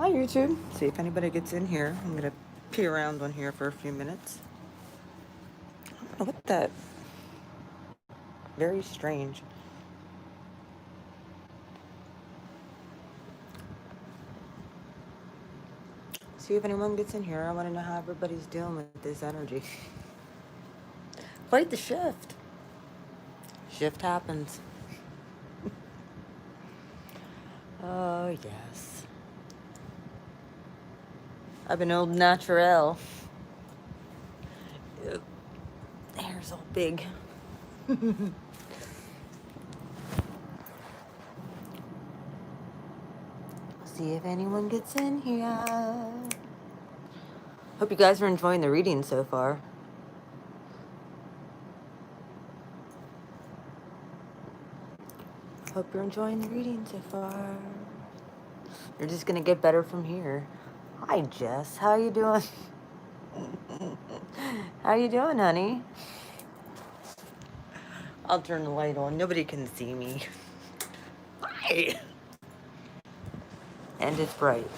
Hi YouTube. See if anybody gets in here. I'm gonna pee around on here for a few minutes. Oh, what the? Very strange. See if anyone gets in here. I want to know how everybody's dealing with this energy. Quite the shift. Shift happens. Oh yes. I've been old naturel. Hair's all big. See if anyone gets in here. Hope you guys are enjoying the reading so far. Hope you're enjoying the reading so far. You're just gonna get better from here. Hi Jess, how you doing? How you doing, honey? I'll turn the light on. Nobody can see me. Hi. And it's bright.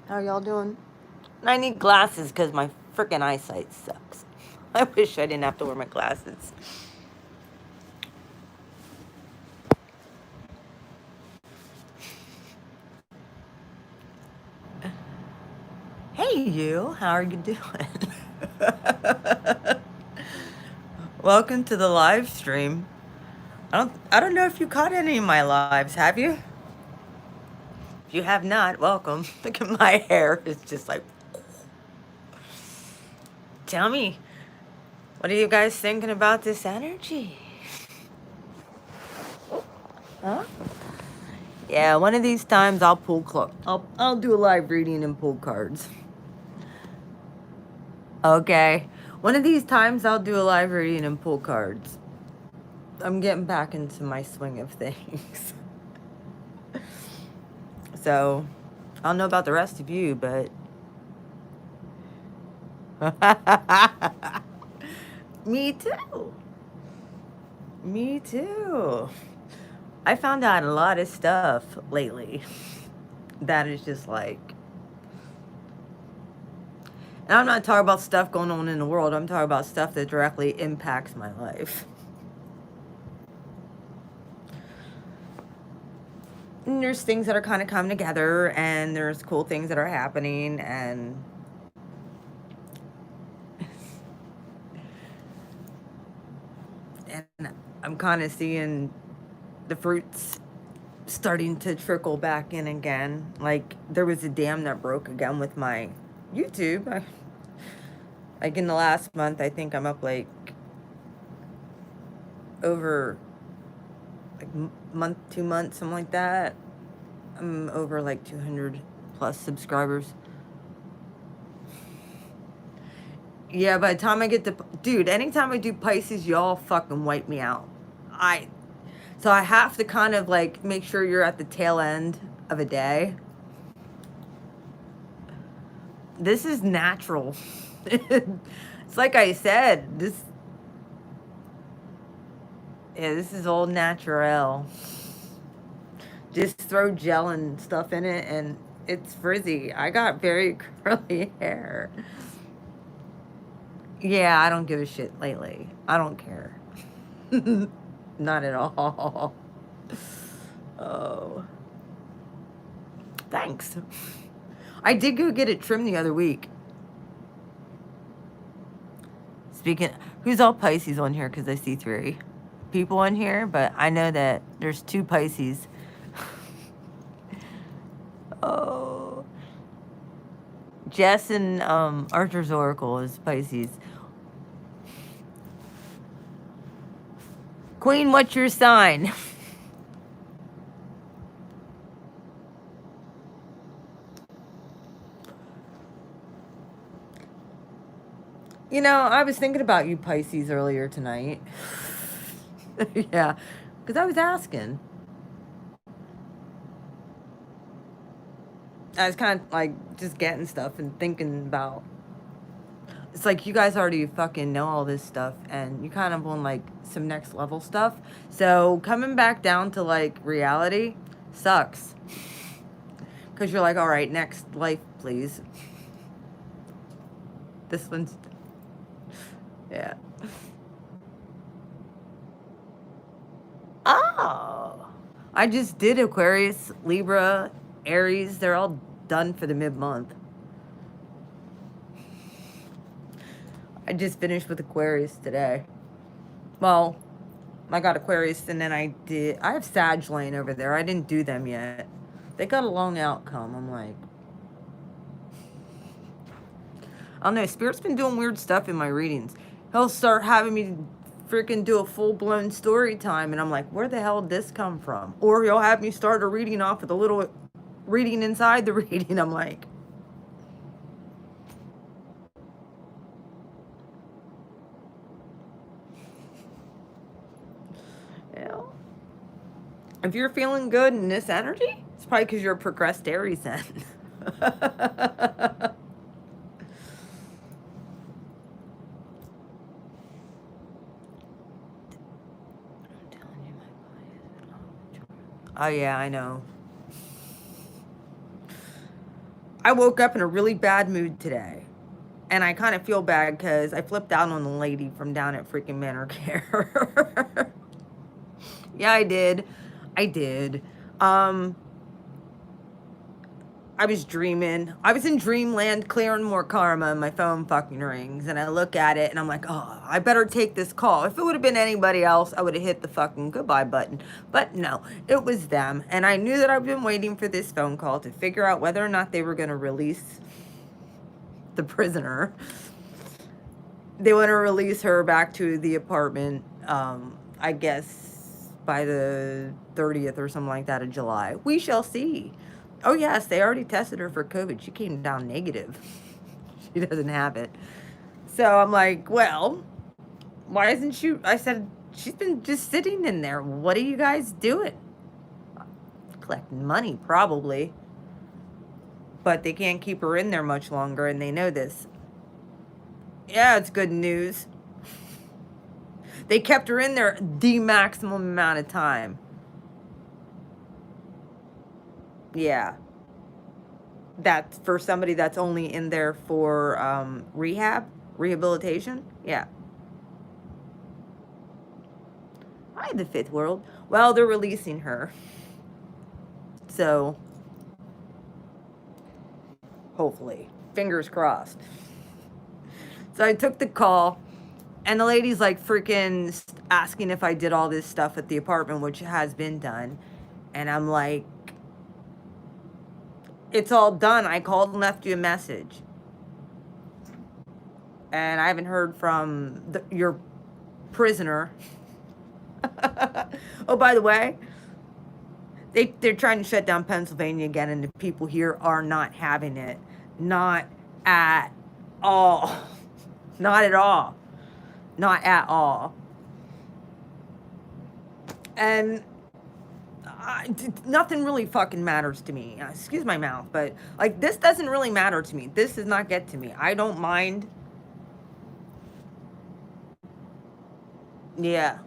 How y'all doing? I need glasses because my freaking eyesight sucks. I wish I didn't have to wear my glasses. Hey you, how are you doing? Welcome to the live stream. I don't know if you caught any of my lives, have you? If you have not, welcome. Look at my hair. It's just like... Tell me, what are you guys thinking about this energy? Huh? Yeah, one of these times I'll pull I'll do a live reading and pull cards. Okay. One of these times I'll do a live reading and pull cards. I'm getting back into my swing of things. So, I don't know about the rest of you, but... Me too. Me too. I found out a lot of stuff lately that is just like... And I'm not talking about stuff going on in the world. I'm talking about stuff that directly impacts my life. And there's things that are kind of coming together, and there's cool things that are happening, and... And I'm kind of seeing the fruits starting to trickle back in again. Like, there was a dam that broke again with my YouTube. Like, in the last month, I think I'm up, like, over, like, month, 2 months, something like that. I'm over, like, 200 plus subscribers. Yeah, by the time I get to... Dude, anytime I do Pisces, y'all fucking wipe me out. So I have to kind of, like, make sure you're at the tail end of a day. This is natural. It's like I said, this is all natural. Just throw gel and stuff in it and it's frizzy. I got very curly hair. Yeah, I don't give a shit lately. I don't care. Not at all. Oh. Thanks. I did go get it trimmed the other week. Speaking, who's all Pisces on here? Because I see 3 people on here, but I know that there's 2 Pisces. Oh. Jess and Arthur's Oracle is Pisces. Queen, what's your sign? You know, I was thinking about you Pisces earlier tonight. Yeah, because I was asking. I was kind of like just getting stuff and thinking about... It's like you guys already fucking know all this stuff and you kind of want like some next level stuff. So coming back down to like reality sucks. Because you're like, all right, next life, please. This one's, yeah. Oh, I just did Aquarius, Libra, Aries. They're all done for the mid-month. I just finished with Aquarius today. Well, I got Aquarius and then I have Sag laying over there. I didn't do them yet. They got a long outcome. I'm like, I don't know. Spirit's been doing weird stuff in my readings. He'll start having me freaking do a full-blown story time and I'm like, where the hell did this come from? Or he'll have me start a reading off with a little reading inside the reading. I'm like, hell. If you're feeling good in this energy, it's probably because you're a progressed Aries then. Oh yeah, I know. I woke up in a really bad mood today. And I kind of feel bad because I flipped out on the lady from down at freaking Manor Care. Yeah, I did. I did. I was dreaming. I was in dreamland clearing more karma and my phone fucking rings. And I look at it and I'm like, oh, I better take this call. If it would have been anybody else, I would have hit the fucking goodbye button. But no, it was them. And I knew that I've been waiting for this phone call to figure out whether or not they were going to release the prisoner. They want to release her back to the apartment, I guess, by the 30th or something like that of July. We shall see. Oh, yes, they already tested her for COVID. She came down negative. She doesn't have it. So I'm like, well, why isn't she? I said, she's been just sitting in there. What are you guys doing? Collecting money, probably. But they can't keep her in there much longer, and they know this. Yeah, it's good news. They kept her in there the maximum amount of time. Yeah. That's for somebody that's only in there for rehabilitation. Yeah. Hi, the fifth world. Well, they're releasing her. So, hopefully. Fingers crossed. So I took the call, and the lady's like freaking asking if I did all this stuff at the apartment, which has been done. And I'm like, it's all done. I called and left you a message. And I haven't heard from your prisoner. Oh, by the way, they're trying to shut down Pennsylvania again, and the people here are not having it. Not at all. Not at all. Not at all. And nothing really fucking matters to me. Excuse my mouth, but like this doesn't really matter to me. This does not get to me. I don't mind. Yeah.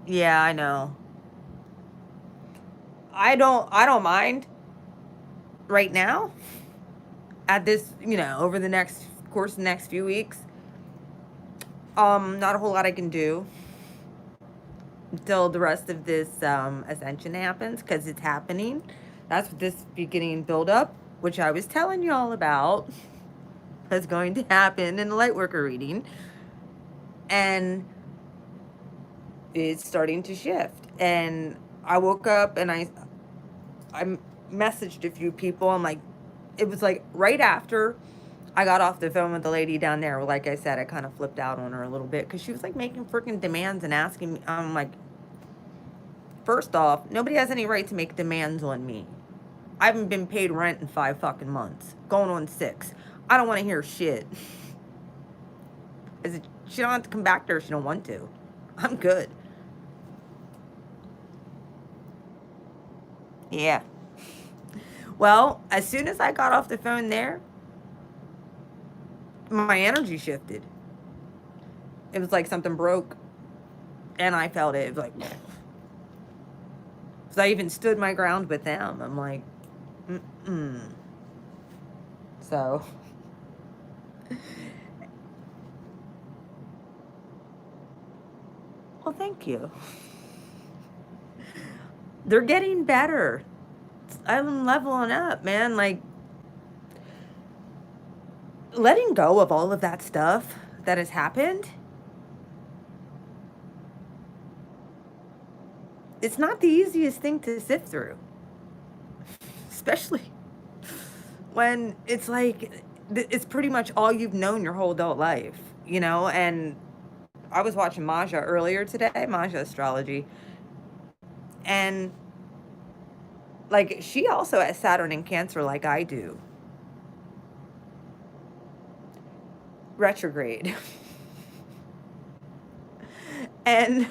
Yeah, I know. I don't mind right now. At this, over the next course, the next few weeks. Not a whole lot I can do until the rest of this ascension happens, because it's happening. That's what this beginning build up, which I was telling you all about, is going to happen in the Lightworker reading. And it's starting to shift. And I woke up and I messaged a few people. I'm like, it was like right after I got off the phone with the lady down there. Like I said, I kind of flipped out on her a little bit because she was like making freaking demands and asking me. I'm like, first off, nobody has any right to make demands on me. I haven't been paid rent in 5 fucking months, going on 6. I don't want to hear shit. She don't have to come back there if she don't want to. I'm good. Yeah. Well, as soon as I got off the phone there, my energy shifted. It was like something broke, and I felt it. It was like, So I even stood my ground with them. I'm like, mm-mm. So, well, thank you. They're getting better. I'm leveling up, man. Like, letting go of all of that stuff that has happened, it's not the easiest thing to sift through, especially when it's like it's pretty much all you've known your whole adult life, you know? And I was watching Maja earlier today, Maja Astrology, and like she also has Saturn in Cancer like I do. Retrograde. And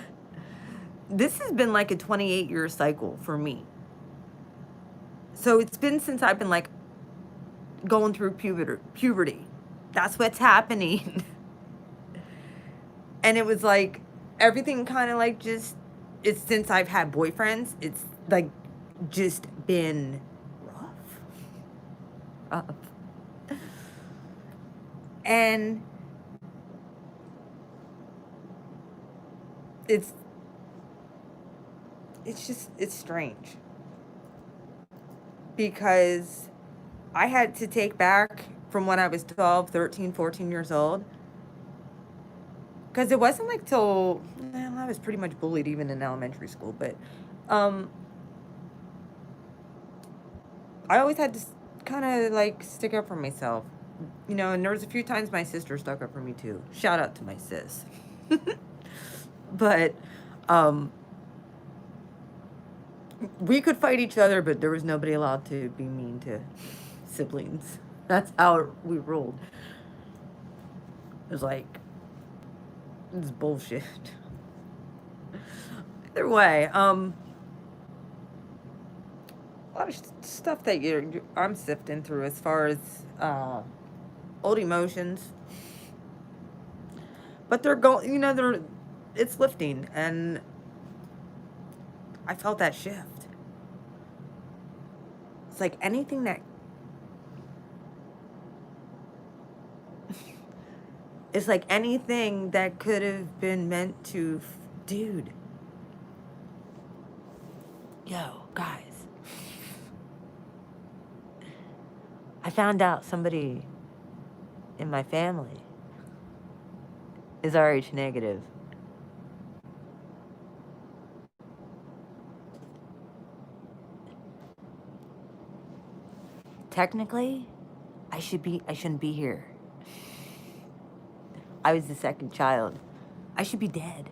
this has been like a 28-year cycle for me. So it's been since I've been like going through puberty. That's what's happening. And it was like everything kind of like just, it's since I've had boyfriends, it's like just been rough. And it's just, it's strange because I had to take back from when I was 12, 13, 14 years old. Because it wasn't like till, well, I was pretty much bullied even in elementary school, but I always had to kind of like stick up for myself, you know, and there was a few times my sister stuck up for me too. Shout out to my sis. But we could fight each other, but there was nobody allowed to be mean to siblings. That's how we ruled. It was like, it's bullshit. Either way, a lot of stuff that I'm sifting through as far as old emotions, but they're going, you know, it's lifting, and I felt that shift. It's like anything that it's like anything that could have been meant to, dude. Yo, guys. I found out somebody in my family is Rh negative. Technically, I shouldn't be here. I was the second child. I should be dead.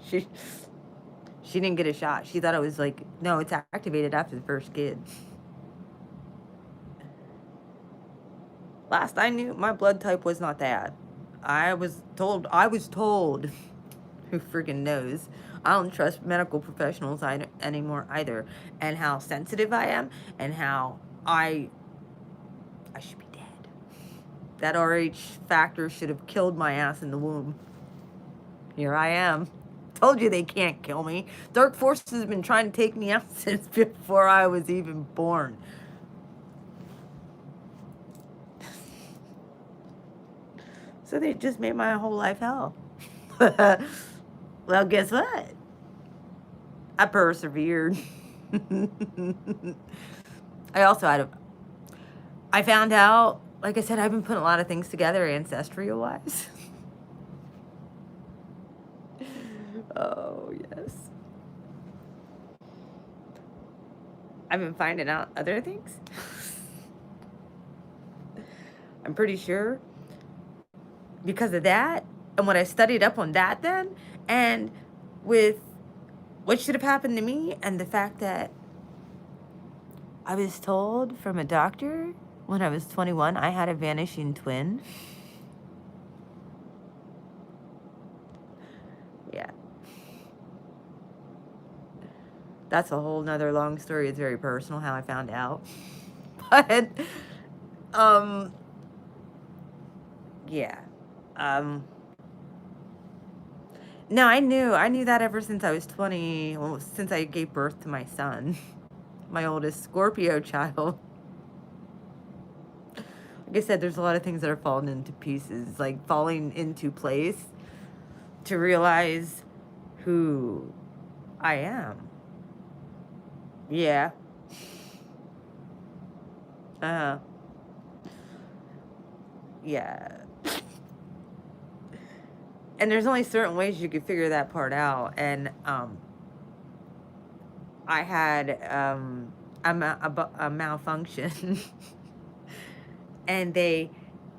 She didn't get a shot. She thought it was like, no, it's activated after the first kid. Last I knew, my blood type was not that. I was told, who freaking knows? I don't trust medical professionals anymore either. And how sensitive I am, and how I should be dead. That Rh factor should have killed my ass in the womb. Here I am. Told you they can't kill me. Dark forces have been trying to take me out since before I was even born. So they just made my whole life hell. Well, guess what? I persevered. I found out, like I said, I've been putting a lot of things together ancestry-wise. Oh, yes. I've been finding out other things. I'm pretty sure because of that, and when I studied up on that then, and with what should have happened to me, and the fact that I was told from a doctor when I was 21 I had a vanishing twin. Yeah. That's a whole nother long story. It's very personal how I found out. But, yeah. No, I knew that ever since I was 20, well, since I gave birth to my son, my oldest Scorpio child. Like I said, there's a lot of things that are falling into pieces, like falling into place to realize who I am. Yeah. Uh, yeah. And there's only certain ways you could figure that part out. And I had a malfunction, and they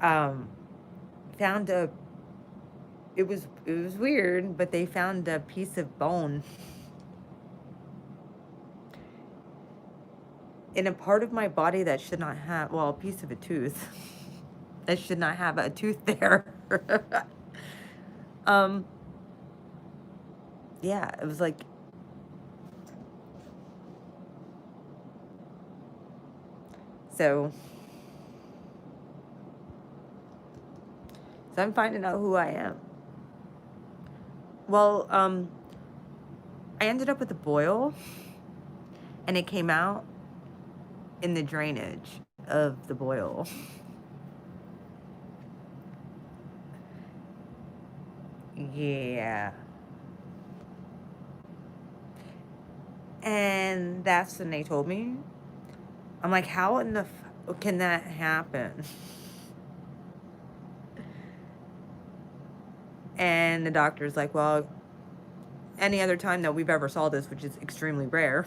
found it was weird, but they found a piece of bone in a part of my body that should not have, well, a piece of a tooth that should not have a tooth there. um, yeah, it was like, so I'm finding out who I am. Well, I ended up with a boil, and it came out in the drainage of the boil. Yeah. And that's when they told me. I'm like, how in the can that happen? And the doctor's like, well, any other time that we've ever saw this, which is extremely rare,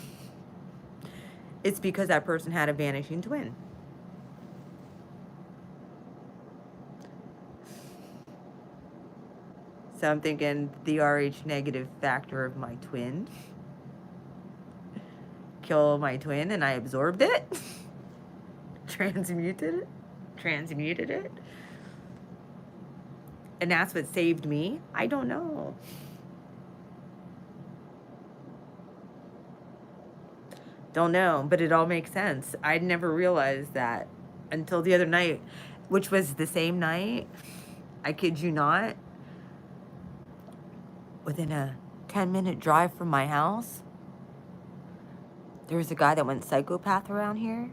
it's because that person had a vanishing twin. So I'm thinking the Rh negative factor of my twin. Kill my twin, and I absorbed it. Transmuted it. And that's what saved me? I don't know. Don't know, but it all makes sense. I'd never realized that until the other night, which was the same night, I kid you not, within a 10-minute drive from my house, there was a guy that went psychopath around here.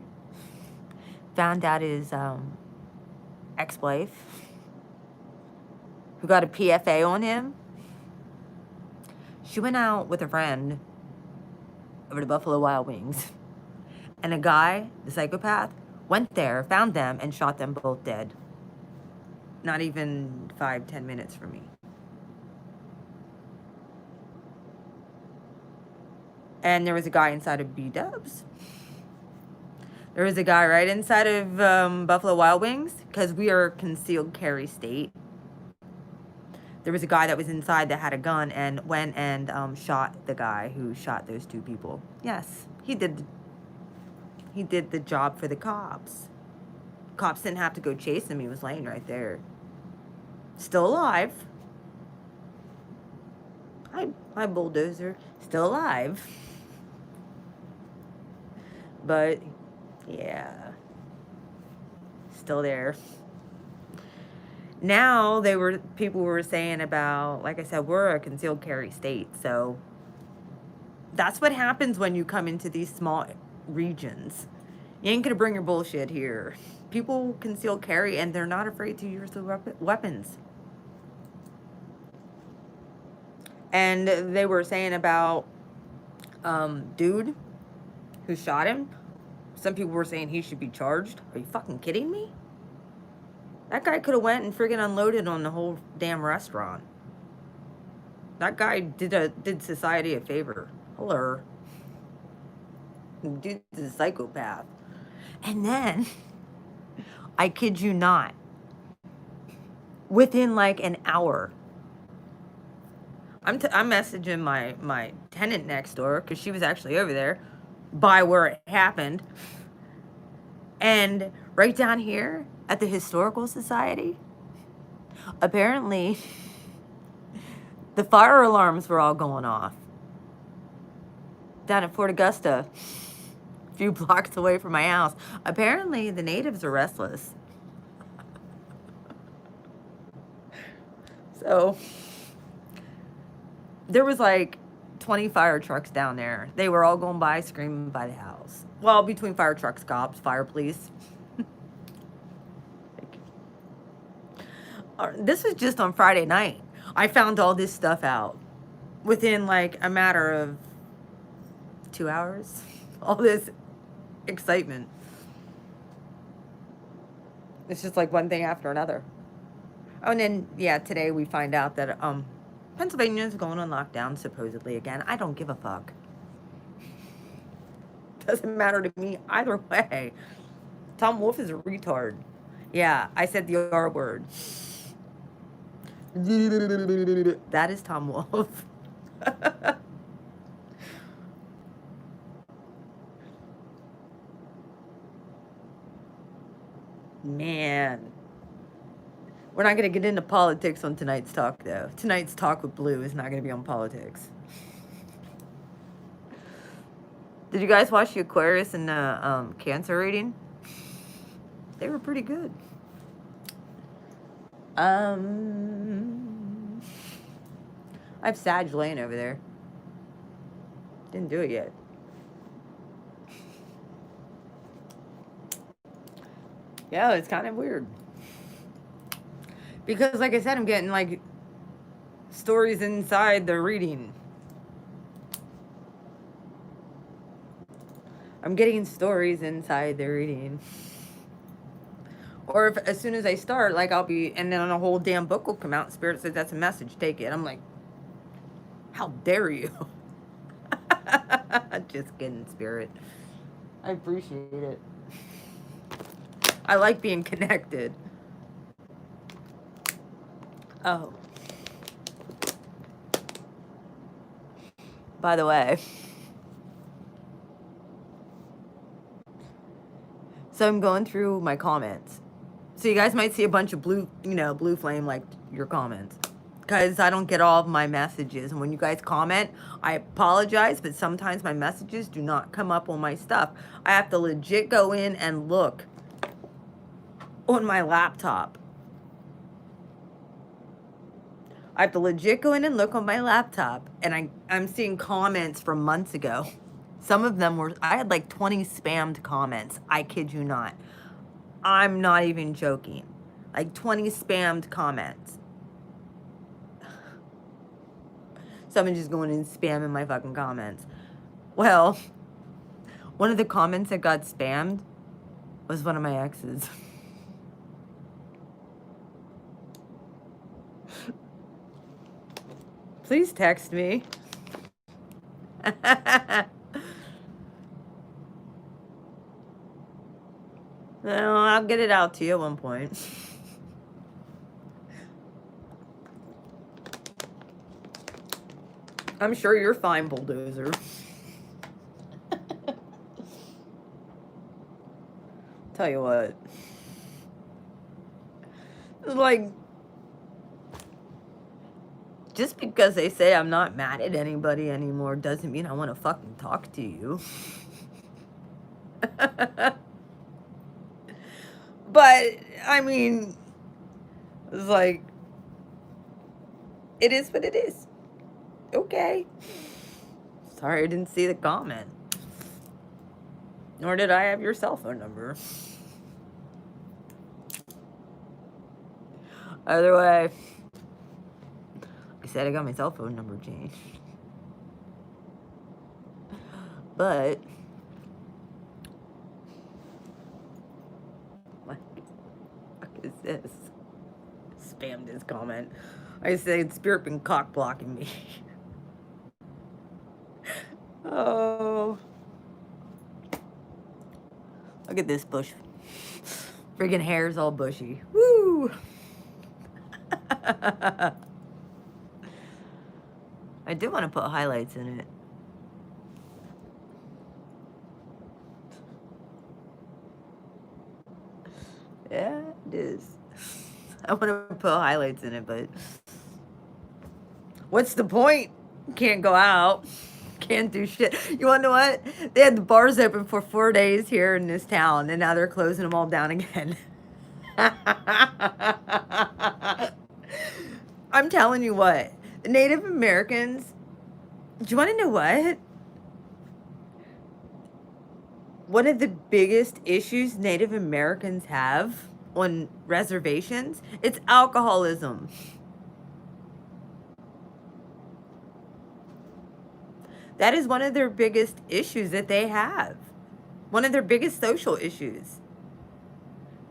Found out his ex-wife, who got a PFA on him. She went out with a friend over to Buffalo Wild Wings. And a guy, the psychopath, went there, found them, and shot them both dead. Not even 5-10 minutes from me. And there was a guy inside of B-Dubs. There was a guy right inside of Buffalo Wild Wings, because we are a concealed carry state. There was a guy that was inside that had a gun and went and shot the guy who shot those two people. Yes, he did the job for the cops. Cops didn't have to go chase him. He was laying right there. Still alive. Hi, bulldozer. Still alive. But, yeah. Still there. Now, people were saying about, like I said, we're a concealed carry state. So, that's what happens when you come into these small regions. You ain't gonna bring your bullshit here. People conceal carry, and they're not afraid to use the weapons. And they were saying about dude who shot him. Some people were saying he should be charged. Are you fucking kidding me? That guy could have went and friggin' unloaded on the whole damn restaurant. That guy did society a favor. Hello. Dude's a psychopath. And then, I kid you not, within like an hour, I'm messaging my tenant next door, because she was actually over there by where it happened. And right down here at the Historical Society, apparently the fire alarms were all going off. Down at Fort Augusta, a few blocks away from my house. Apparently the natives are restless. So There was like 20 fire trucks down there. They were all going by screaming by the house. Well, between fire trucks, cops, fire police. This was just on Friday night. I found all this stuff out within like a matter of 2 hours. All this excitement. It's just like one thing after another. Oh, and then, yeah, today we find out that Pennsylvania is going on lockdown, supposedly, again. I don't give a fuck. Doesn't matter to me either way. Tom Wolf is a retard. Yeah, I said the R word. That is Tom Wolf. Man. We're not going to get into politics on tonight's talk, though. Tonight's talk with Blue is not going to be on politics. Did you guys watch the Aquarius and the Cancer reading? They were pretty good. I have Sag laying over there. Didn't do it yet. Yeah, it's kind of weird. Because, like I said, I'm getting, like, stories inside the reading. I'm getting stories inside the reading. Or if, as soon as I start, like, I'll be, and then a whole damn book will come out, and Spirit says, that's a message, take it. I'm like, how dare you? Just kidding, Spirit. I appreciate it. I like being connected. Oh. By the way. So I'm going through my comments. So you guys might see a bunch of blue, blue flame like your comments. Because I don't get all of my messages. And when you guys comment, I apologize, but sometimes my messages do not come up on my stuff. I have to legit go in and look on my laptop. I have to legit go in and look on my laptop, and I'm seeing comments from months ago. Some of them were, I had like 20 spammed comments. I kid you not. I'm not even joking. Like 20 spammed comments. Someone just going and spamming my fucking comments. Well, one of the comments that got spammed was one of my exes. Please text me. No, I'll get it out to you at one point. I'm sure you're fine, Bulldozer. Tell you what. Like, just because they say I'm not mad at anybody anymore doesn't mean I want to fucking talk to you. But, I mean, it's like, it is what it is. Okay. Sorry I didn't see the comment. Nor did I have your cell phone number. Either way, I said I got my cell phone number changed. But what the fuck is this? Spammed his comment. I said Spirit been cock blocking me. Oh. Look at this bush. Friggin' hair's all bushy. Woo! I do want to put highlights in it. Yeah, it is. I want to put highlights in it, but what's the point? Can't go out. Can't do shit. You want to know what? They had the bars open for 4 days here in this town, and now they're closing them all down again. I'm telling you what, the Native Americans Do you want to know what? One of the biggest issues Native Americans have on reservations, it's alcoholism. That is one of their biggest issues that they have. One of their biggest social issues.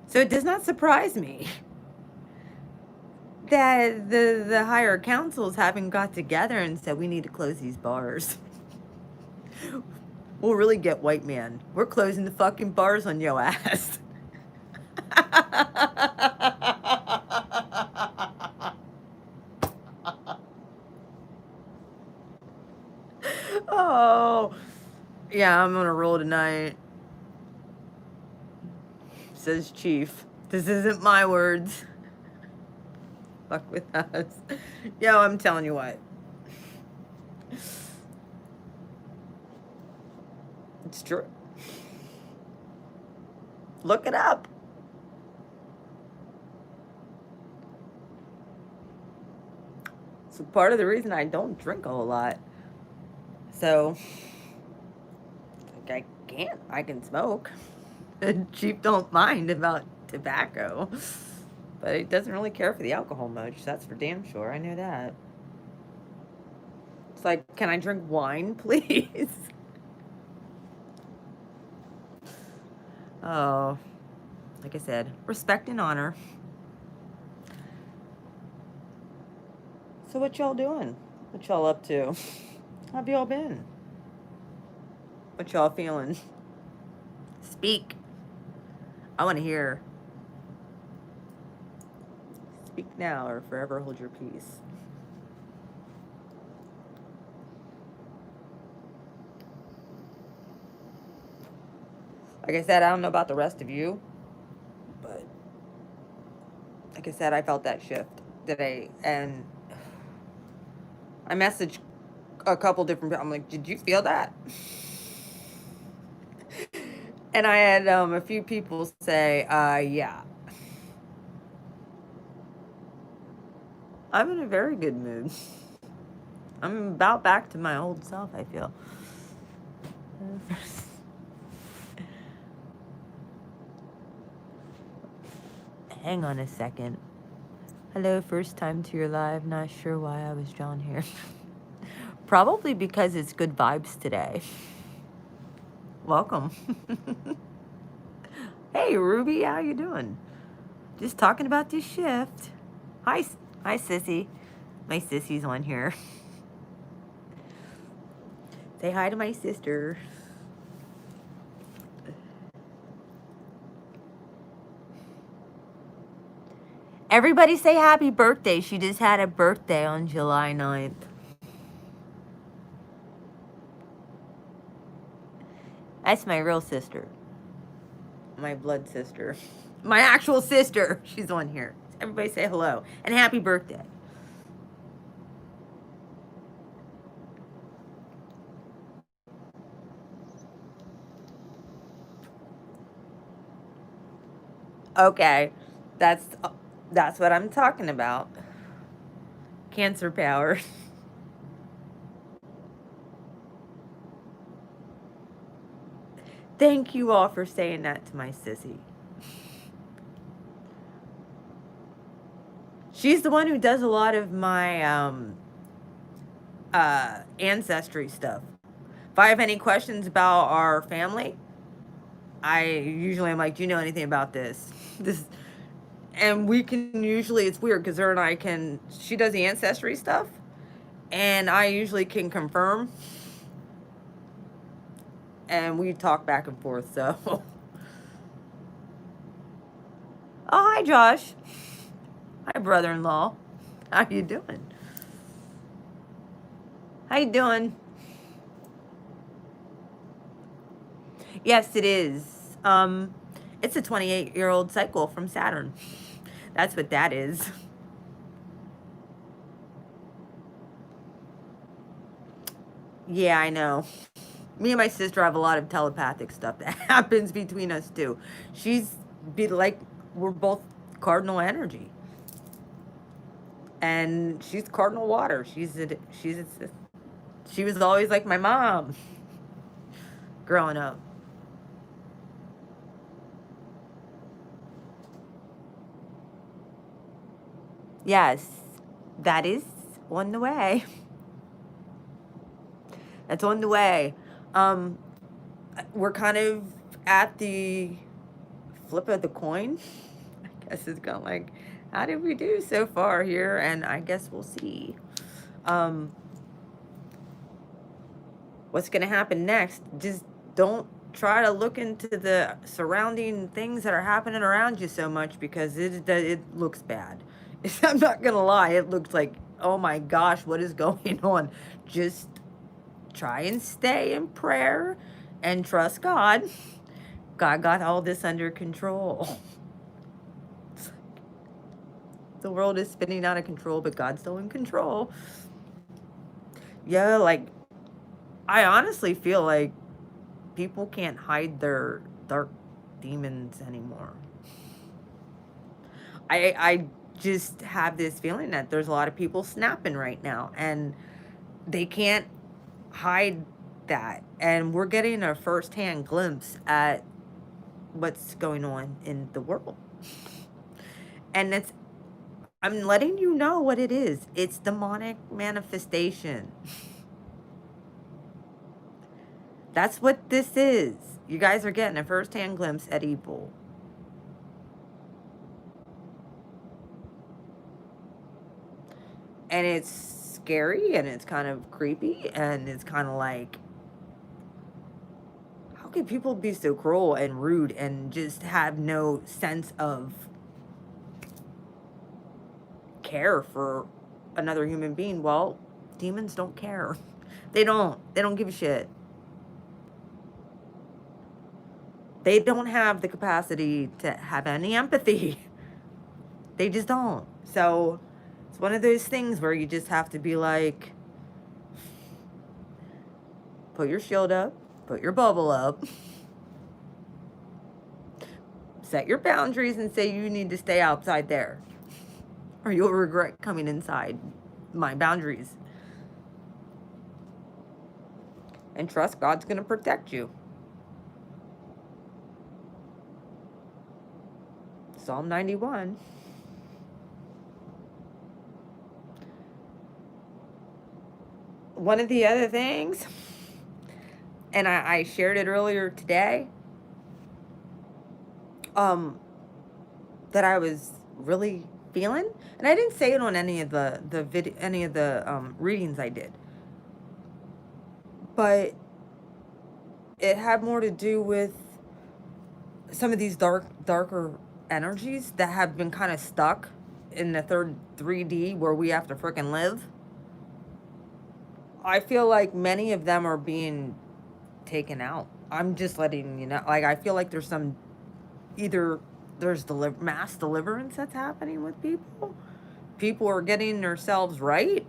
So it does not surprise me that the higher councils haven't got together and said we need to close these bars. We'll really get white man. We're closing the fucking bars on yo ass. Oh, yeah, I'm gonna roll tonight. Says Chief. This isn't my words. Fuck with us. Yo, I'm telling you what. It's true. Look it up. So part of the reason I don't drink a whole lot. So, like, I can smoke. Chief don't mind about tobacco. But he doesn't really care for the alcohol much. That's for damn sure. I know that. It's like, can I drink wine, please? Oh, like I said, respect and honor. So what y'all doing? What y'all up to? How have y'all been? What y'all feeling? Speak. I want to hear. Speak now or forever hold your peace. Like I said, I don't know about the rest of you, but like I said, I felt that shift today, and I messaged a couple different people. I'm like, did you feel that? And I had a few people say, yeah. I'm in a very good mood. I'm about back to my old self, I feel. Hang on a second. Hello, first time to your live. Not sure why I was drawn here. Probably because it's good vibes today. Welcome. Hey, Ruby, how you doing? Just talking about this shift. Hi, Sissy. My sissy's on here. Say hi to my sister. Everybody say happy birthday. She just had a birthday on July 9th. That's my real sister. My blood sister. My actual sister. She's on here. Everybody say hello. And happy birthday. Okay. That's what I'm talking about. Cancer power. Thank you all for saying that to my sissy. She's the one who does a lot of my ancestry stuff. If I have any questions about our family, I usually am like, do you know anything about this? And we can usually, it's weird because her and I can, she does the ancestry stuff, and I usually can confirm, and we talk back and forth, so. Oh, hi, Josh. Hi, brother-in-law. How you doing? How you doing? Yes, it is. It's a 28-year-old cycle from Saturn. That's what that is. Yeah, I know. Me and my sister have a lot of telepathic stuff that happens between us too. We're both cardinal energy. And she's cardinal water. She's a She was always like my mom growing up. Yes, that is on the way. That's on the way. Um, we're kind of at the flip of the coin. I guess it's kind of like, how did we do so far here? And I guess we'll see. What's going to happen next? Just don't try to look into the surrounding things that are happening around you so much, because it looks bad. I'm not going to lie. It looks like, oh my gosh, what is going on? Just try and stay in prayer and trust God. God got all this under control. The world is spinning out of control, but God's still in control. Yeah, like, I honestly feel like people can't hide their dark demons anymore. I just have this feeling that there's a lot of people snapping right now, and they can't hide that. And we're getting a first-hand glimpse at what's going on in the world. And I'm letting you know what it is. It's demonic manifestation. That's what this is. You guys are getting a first-hand glimpse at evil. And it's scary, and it's kind of creepy, and it's kind of like, how can people be so cruel and rude and just have no sense of care for another human being? Well, demons don't care. They don't give a shit. They don't have the capacity to have any empathy. They just don't. So it's one of those things where you just have to be like, put your shield up, put your bubble up, set your boundaries, and say you need to stay outside there, or you'll regret coming inside my boundaries. And trust God's going to protect you. Psalm 91. One of the other things, and I shared it earlier today, that I was really feeling, and I didn't say it on any of the readings I did, but it had more to do with some of these darker energies that have been kind of stuck in the third 3D where we have to freaking live. I feel like many of them are being taken out. I'm just letting you know. Like, I feel like there's some, either there's mass deliverance that's happening with people. People are getting themselves right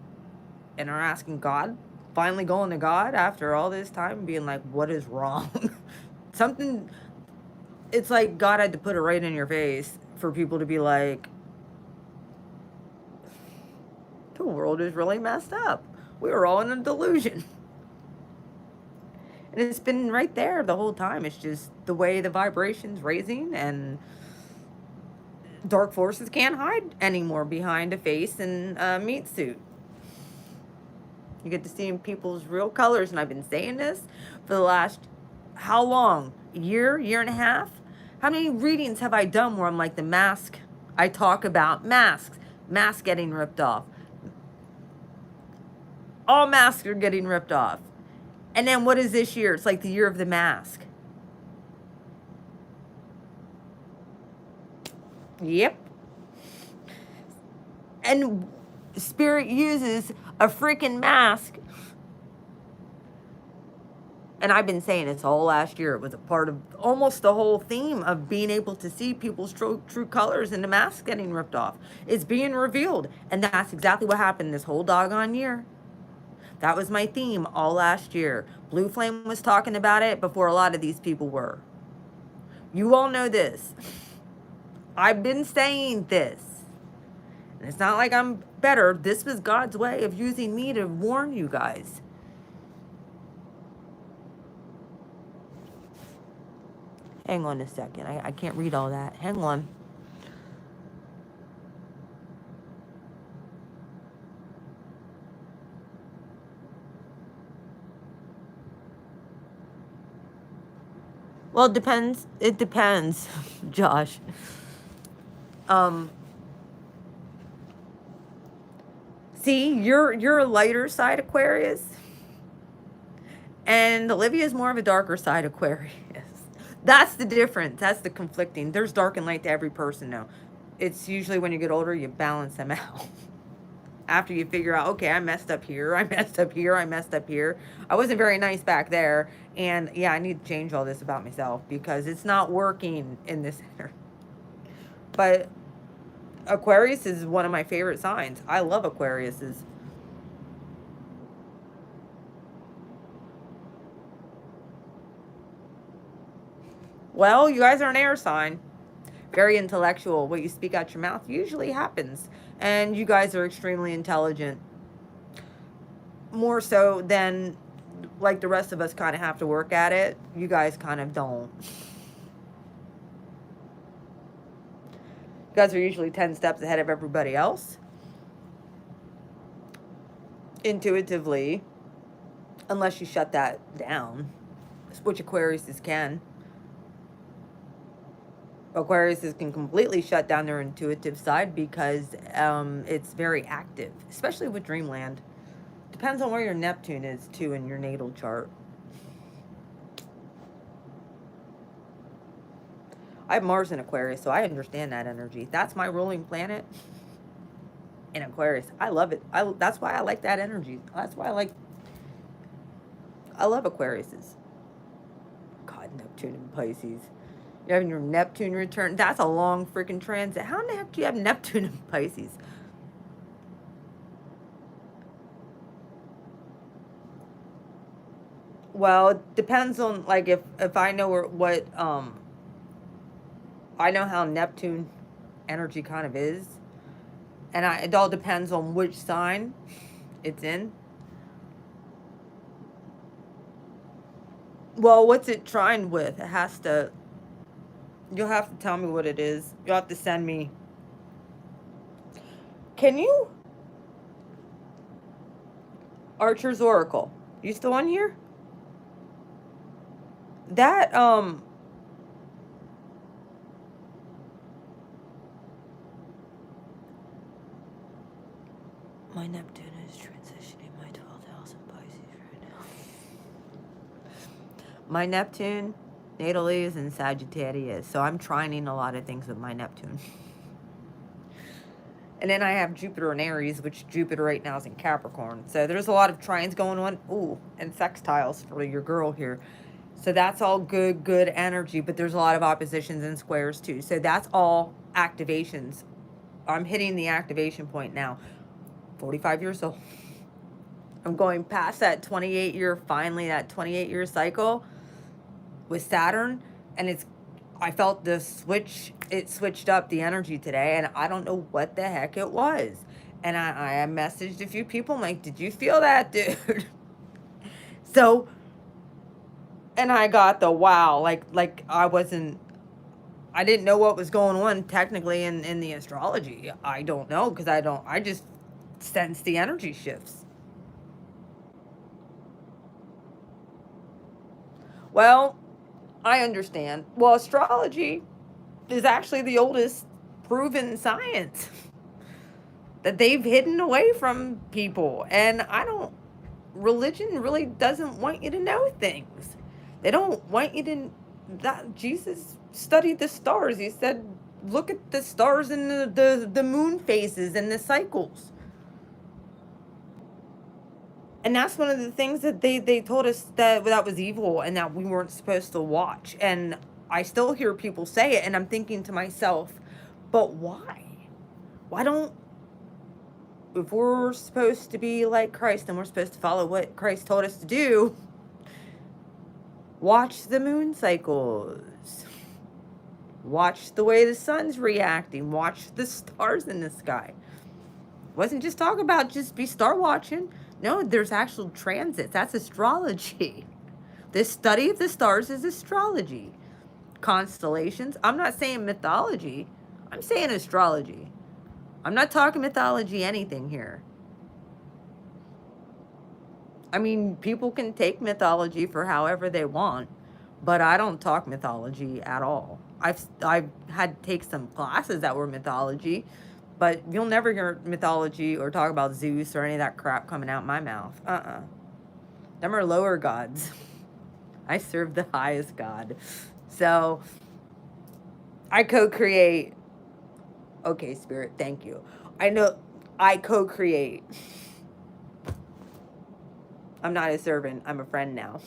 and are asking God, finally going to God after all this time, being like, what is wrong? Something, it's like God had to put it right in your face for people to be like, the world is really messed up. We were all in a delusion. And it's been right there the whole time. It's just the way the vibration's raising, and dark forces can't hide anymore behind a face and a meat suit. You get to see people's real colors, and I've been saying this for the last, how long? Year and a half? How many readings have I done where I'm like, the mask, I talk about masks getting ripped off. All masks are getting ripped off. And then what is this year? It's like the year of the mask. Yep. And Spirit uses a freaking mask. And I've been saying it's all last year. It was a part of almost the whole theme of being able to see people's true colors, and the mask getting ripped off. It's being revealed. And that's exactly what happened this whole doggone year. That was my theme all last year. Blue Flame was talking about it before a lot of these people were. You all know this. I've been saying this. And it's not like I'm better. This was God's way of using me to warn you guys. Hang on a second. I can't read all that. Hang on. Well, it depends. It depends, Josh. Um, see, you're a lighter side Aquarius, and Olivia's more of a darker side Aquarius. That's the difference. That's the conflicting. There's dark and light to every person now. It's usually when you get older, you balance them out. After you figure out, okay, I messed up here, I messed up here, I messed up here. I wasn't very nice back there. And yeah, I need to change all this about myself because it's not working in this area. But Aquarius is one of my favorite signs. I love Aquariuses. Well, you guys are an air sign. Very intellectual. What you speak out your mouth usually happens. And you guys are extremely intelligent. More so than like the rest of us kind of have to work at it. You guys kind of don't. You guys are usually 10 steps ahead of everybody else. Intuitively. Unless you shut that down. Which Aquariuses can. Aquariuses can completely shut down their intuitive side because it's very active. Especially with Dreamland. Depends on where your Neptune is, too, in your natal chart. I have Mars in Aquarius, so I understand that energy. That's my ruling planet in Aquarius. I love it. That's why I like that energy. That's why I love Aquariuses. God, Neptune and Pisces. You're having your Neptune return. That's a long freaking transit. How in the heck do you have Neptune and Pisces? Well, it depends on, like, if I know what I know how Neptune energy kind of is. And it all depends on which sign it's in. Well, what's it trying with? It has to... You'll have to tell me what it is. You'll have to send me... Can you? Archer's Oracle. You still on here? That, my Neptune is transitioning my 12th house in Pisces right now. My Neptune, natally, is in Sagittarius. So I'm trining a lot of things with my Neptune. And then I have Jupiter in Aries, which Jupiter right now is in Capricorn. So there's a lot of trines going on. Ooh, and sextiles for your girl here. So that's all good energy. But there's a lot of oppositions and squares too. So that's all activations. I'm hitting the activation point now. 45 years old. I'm going past that 28-year, finally, that 28-year cycle with Saturn. And I felt the switch, it switched up the energy today, and I don't know what the heck it was. And I messaged a few people, I'm like, did you feel that, dude? So, and I got the wow, like I didn't know what was going on technically in the astrology. I don't know, because I just sense the energy shifts. Well, I understand. Well, astrology is actually the oldest proven science that they've hidden away from people. And religion really doesn't want you to know things. They don't want you to, Jesus studied the stars. He said, look at the stars and the moon phases and the cycles. And that's one of the things that they told us that was evil and that we weren't supposed to watch. And I still hear people say it, and I'm thinking to myself, but why? Why don't... If we're supposed to be like Christ and we're supposed to follow what Christ told us to do, watch the moon cycles. Watch the way the sun's reacting. Watch the stars in the sky. It wasn't just talk about just be star watching. No, there's actual transits. That's astrology. The study of the stars is astrology. constellations. I'm not saying mythology. I'm saying astrology. I'm not talking mythology anything here. I mean, people can take mythology for however they want, but I don't talk mythology at all. I've had to take some classes that were mythology, but you'll never hear mythology or talk about Zeus or any of that crap coming out my mouth. Them are lower gods. I serve the highest God. So I co-create. Okay, Spirit, thank you. I know I co-create. I'm not a servant. I'm a friend now.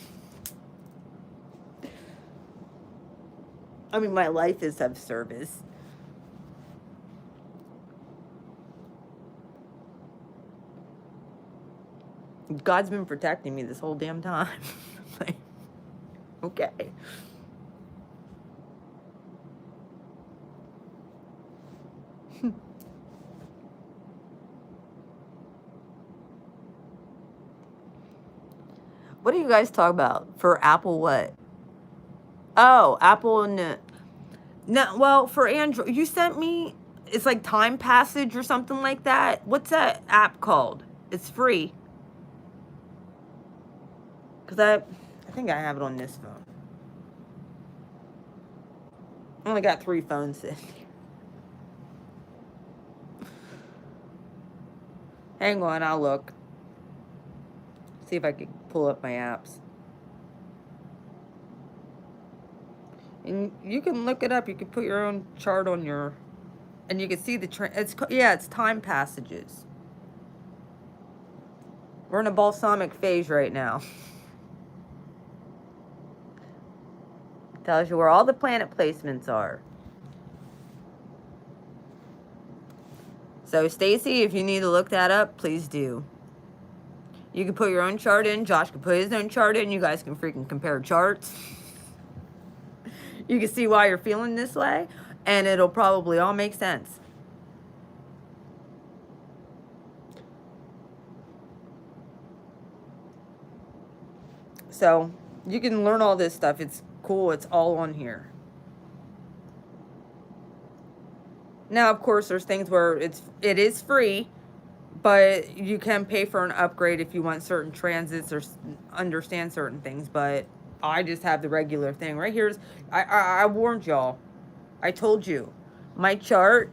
I mean, my life is of service. God's been protecting me this whole damn time. Like, okay. What do you guys talk about for Apple? What? Oh, Apple and no. Well, for Android, you sent me. It's like Time Passage or something like that. What's that app called? It's free. Cause I think I have it on this phone. I only got 3 phones in here. Hang on, I'll look. See if I can pull up my apps. And you can look it up. You can put your own chart on your, and you can see the it's Time Passages. We're in a balsamic phase right now. Tells you where all the planet placements are. So Stacy, if you need to look that up, please do. You can put your own chart in. Josh can put his own chart in. You guys can freaking compare charts. You can see why you're feeling this way, and it'll probably all make sense. So you can learn all this stuff. It's cool. It's all on here. Now, of course, there's things where it is free, but you can pay for an upgrade if you want certain transits or understand certain things. But I just have the regular thing. Right here's, I warned y'all. I told you. My chart,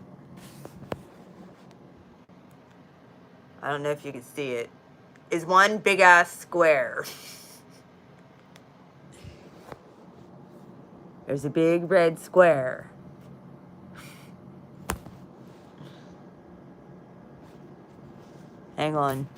I don't know if you can see it, is one big ass square. There's a big red square. Hang on.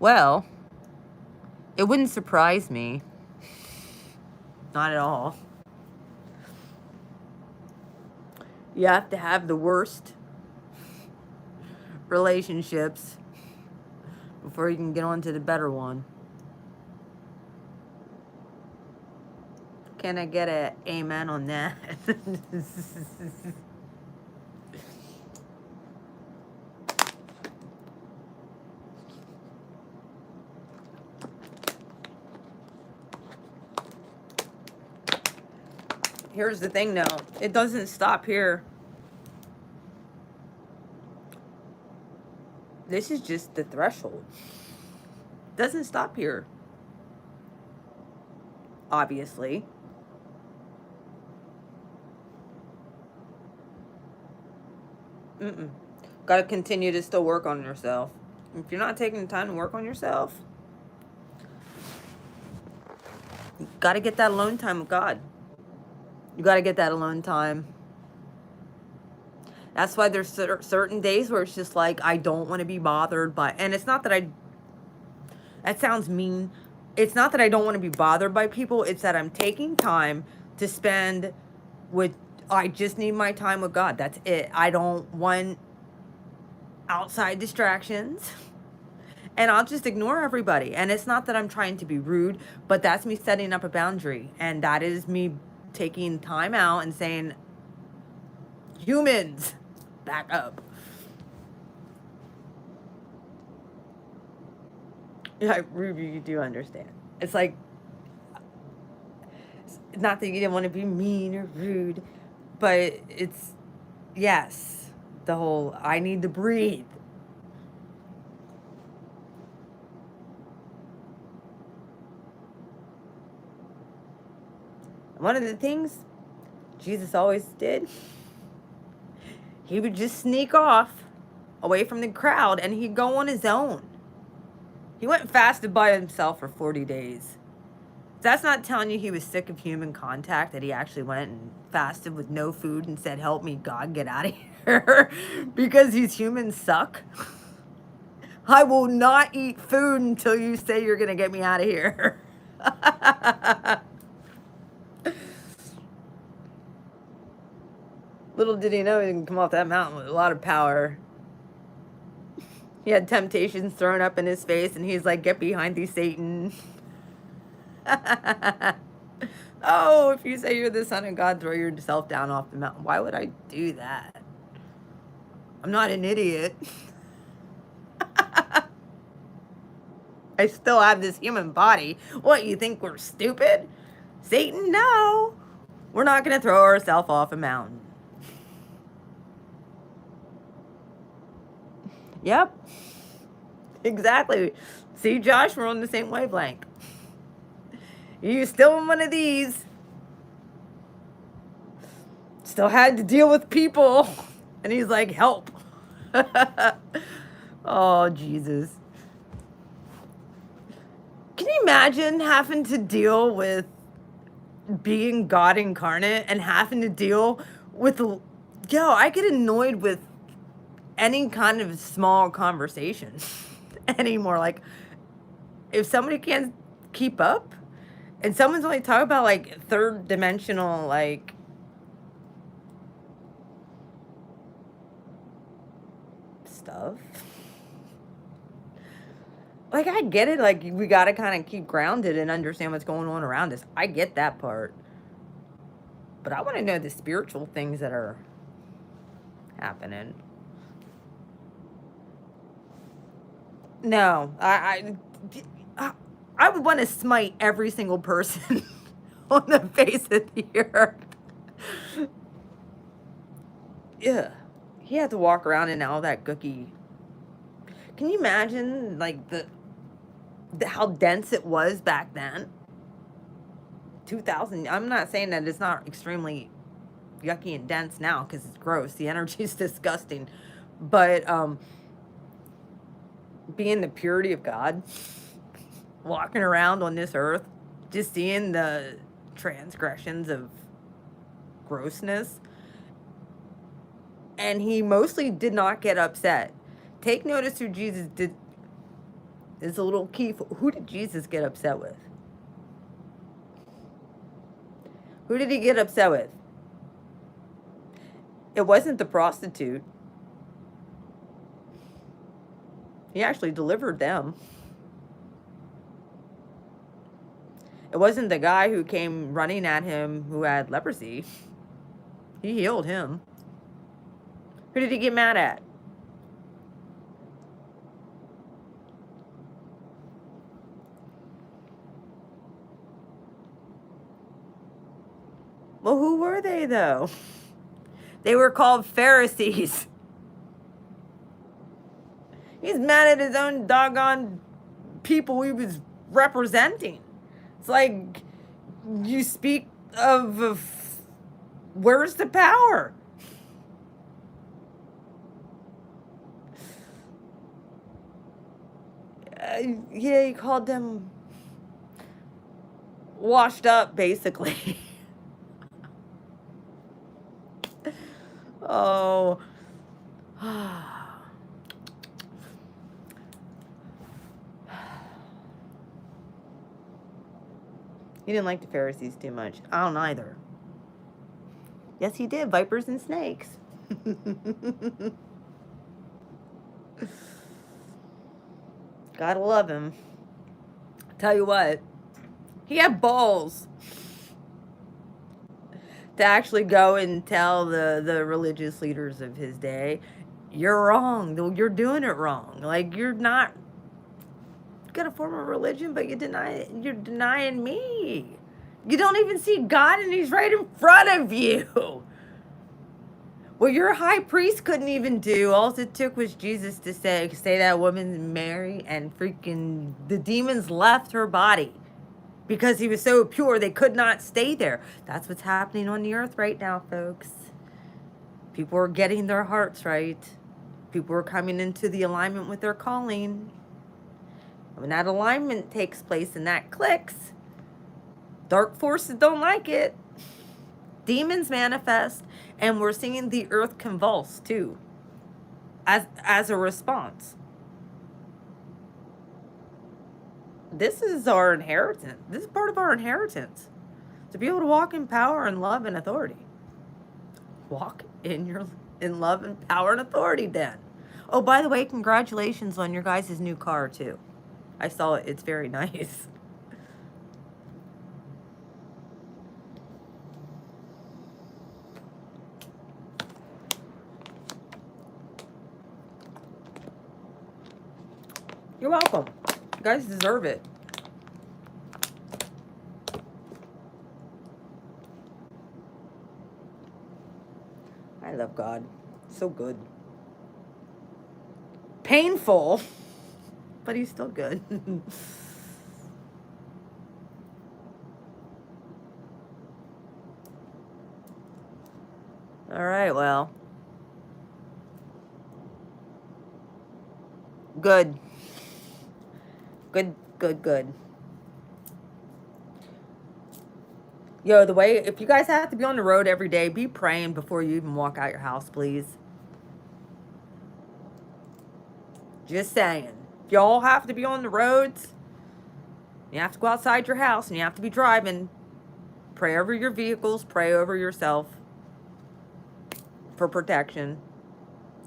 Well, it wouldn't surprise me. Not at all. You have to have the worst relationships before you can get on to the better one. Can I get an amen on that? Here's the thing though, it doesn't stop here. This is just the threshold. It doesn't stop here. Obviously. Got to continue to still work on yourself. If you're not taking the time to work on yourself, you got to get that alone time with God. You got to get that alone time. That's why there's certain days where it's just like, I don't want to be bothered by, and it's not that that sounds mean. It's not that I don't want to be bothered by people. It's that I'm taking time to spend with, I just need my time with God. That's it. I don't want outside distractions. and I'll just ignore everybody. And it's not that I'm trying to be rude, but that's me setting up a boundary. And that is me taking time out and saying, humans, back up. Yeah, Ruby, you do understand. It's like, not that you didn't want to be mean or rude, but it's, yes, the whole, I need to breathe. One of the things Jesus always did, he would just sneak off away from the crowd and he'd go on his own. He went and fasted by himself for 40 days. That's not telling you he was sick of human contact, that he actually went and fasted with no food and said, help me, God, get out of here, because these humans suck. I will not eat food until you say you're going to get me out of here. Little did he know he can come off that mountain with a lot of power. He had temptations thrown up in his face, and he's like, get behind thee, Satan. Oh, if you say you're the Son of God, throw yourself down off the mountain. Why would I do that? I'm not an idiot. I still have this human body. What, you think we're stupid? Satan, no. We're not going to throw ourselves off a mountain. Yep. Exactly. See, Josh, we're on the same wavelength. You still in one of these. Still had to deal with people. And he's like, help. Oh, Jesus. Can you imagine having to deal with being God incarnate and having to deal with, yo, I get annoyed with any kind of small conversation anymore. Like, if somebody can't keep up and someone's only talking about like third dimensional, like, stuff. Like, I get it. Like, we got to kind of keep grounded and understand what's going on around us. I get that part. But I want to know the spiritual things that are happening. No, I would want to smite every single person on the face of the earth. Yeah. He had to walk around in all that gookie. Can you imagine, like, the how dense it was back then? 2000. I'm not saying that it's not extremely yucky and dense now, because it's gross. The energy is disgusting. But being the purity of God, walking around on this earth, just seeing the transgressions of grossness. And he mostly did not get upset. Take notice who Jesus did. Is a little key. Who did Jesus get upset with? Who did he get upset with? It wasn't the prostitute. He actually delivered them. It wasn't the guy who came running at him who had leprosy. He healed him. Who did he get mad at? Well, who were they, though? They were called Pharisees. He's mad at his own doggone people he was representing. It's like, you speak of where's the power? Yeah, he called them washed up, basically. Oh. He didn't like the Pharisees too much. I don't either. Yes, he did. Vipers and snakes. Gotta love him. Tell you what, he had balls to actually go and tell the religious leaders of his day, you're wrong. You're doing it wrong. Like, you're not gonna form a religion, but you're denying me. You don't even see God, and he's right in front of you. Well, your high priest couldn't even do. All it took was Jesus to say that woman's Mary, and freaking the demons left her body because he was so pure they could not stay there. That's what's happening on the earth right now, folks. People are getting their hearts right. People are coming into the alignment with their calling. When that alignment takes place and that clicks, dark forces don't like it. Demons manifest, and we're seeing the earth convulse too, as a response. This is our inheritance. This is part of our inheritance. To be able to walk in power and love and authority. Walk in love and power and authority then. Oh, by the way, congratulations on your guys' new car too. I saw it. It's very nice. You're welcome. You guys deserve it. I love God. So good. Painful, but he's still good. All right, well. Good. Good. Yo, if you guys have to be on the road every day, be praying before you even walk out your house, please. Just saying. If y'all have to be on the roads, you have to go outside your house and you have to be driving, pray over your vehicles, pray over yourself for protection.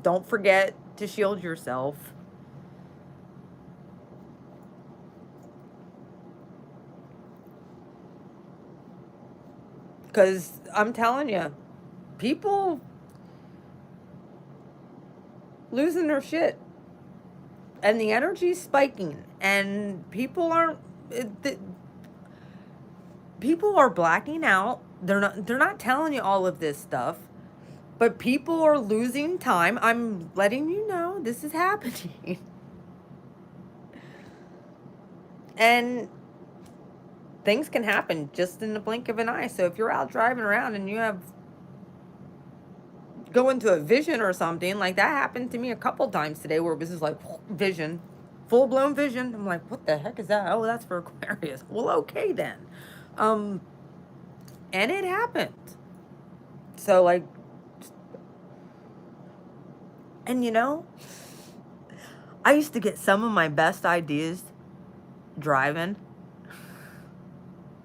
Don't forget to shield yourself. Because I'm telling you, people losing their shit. And the energy's spiking. And people people are blacking out. They're not telling you all of this stuff. But people are losing time. I'm letting you know this is happening. And things can happen just in the blink of an eye. So if you're out driving around and you go into a vision or something, like that happened to me a couple times today, where it was just like vision, full-blown vision. I'm like, what the heck is that? Oh, that's for Aquarius. Well, okay then. And it happened. So like, and you know, I used to get some of my best ideas driving.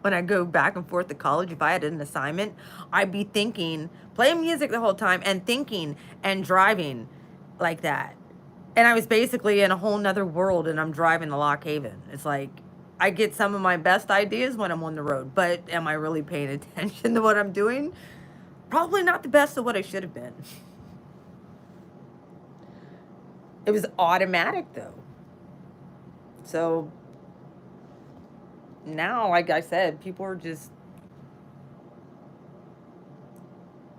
When I go back and forth to college, if I had an assignment, I'd be thinking, playing music the whole time and thinking and driving like that. And I was basically in a whole nother world, and I'm driving to Lock Haven. It's like, I get some of my best ideas when I'm on the road, but am I really paying attention to what I'm doing? Probably not the best of what I should have been. It was automatic though. So now, like I said, people are just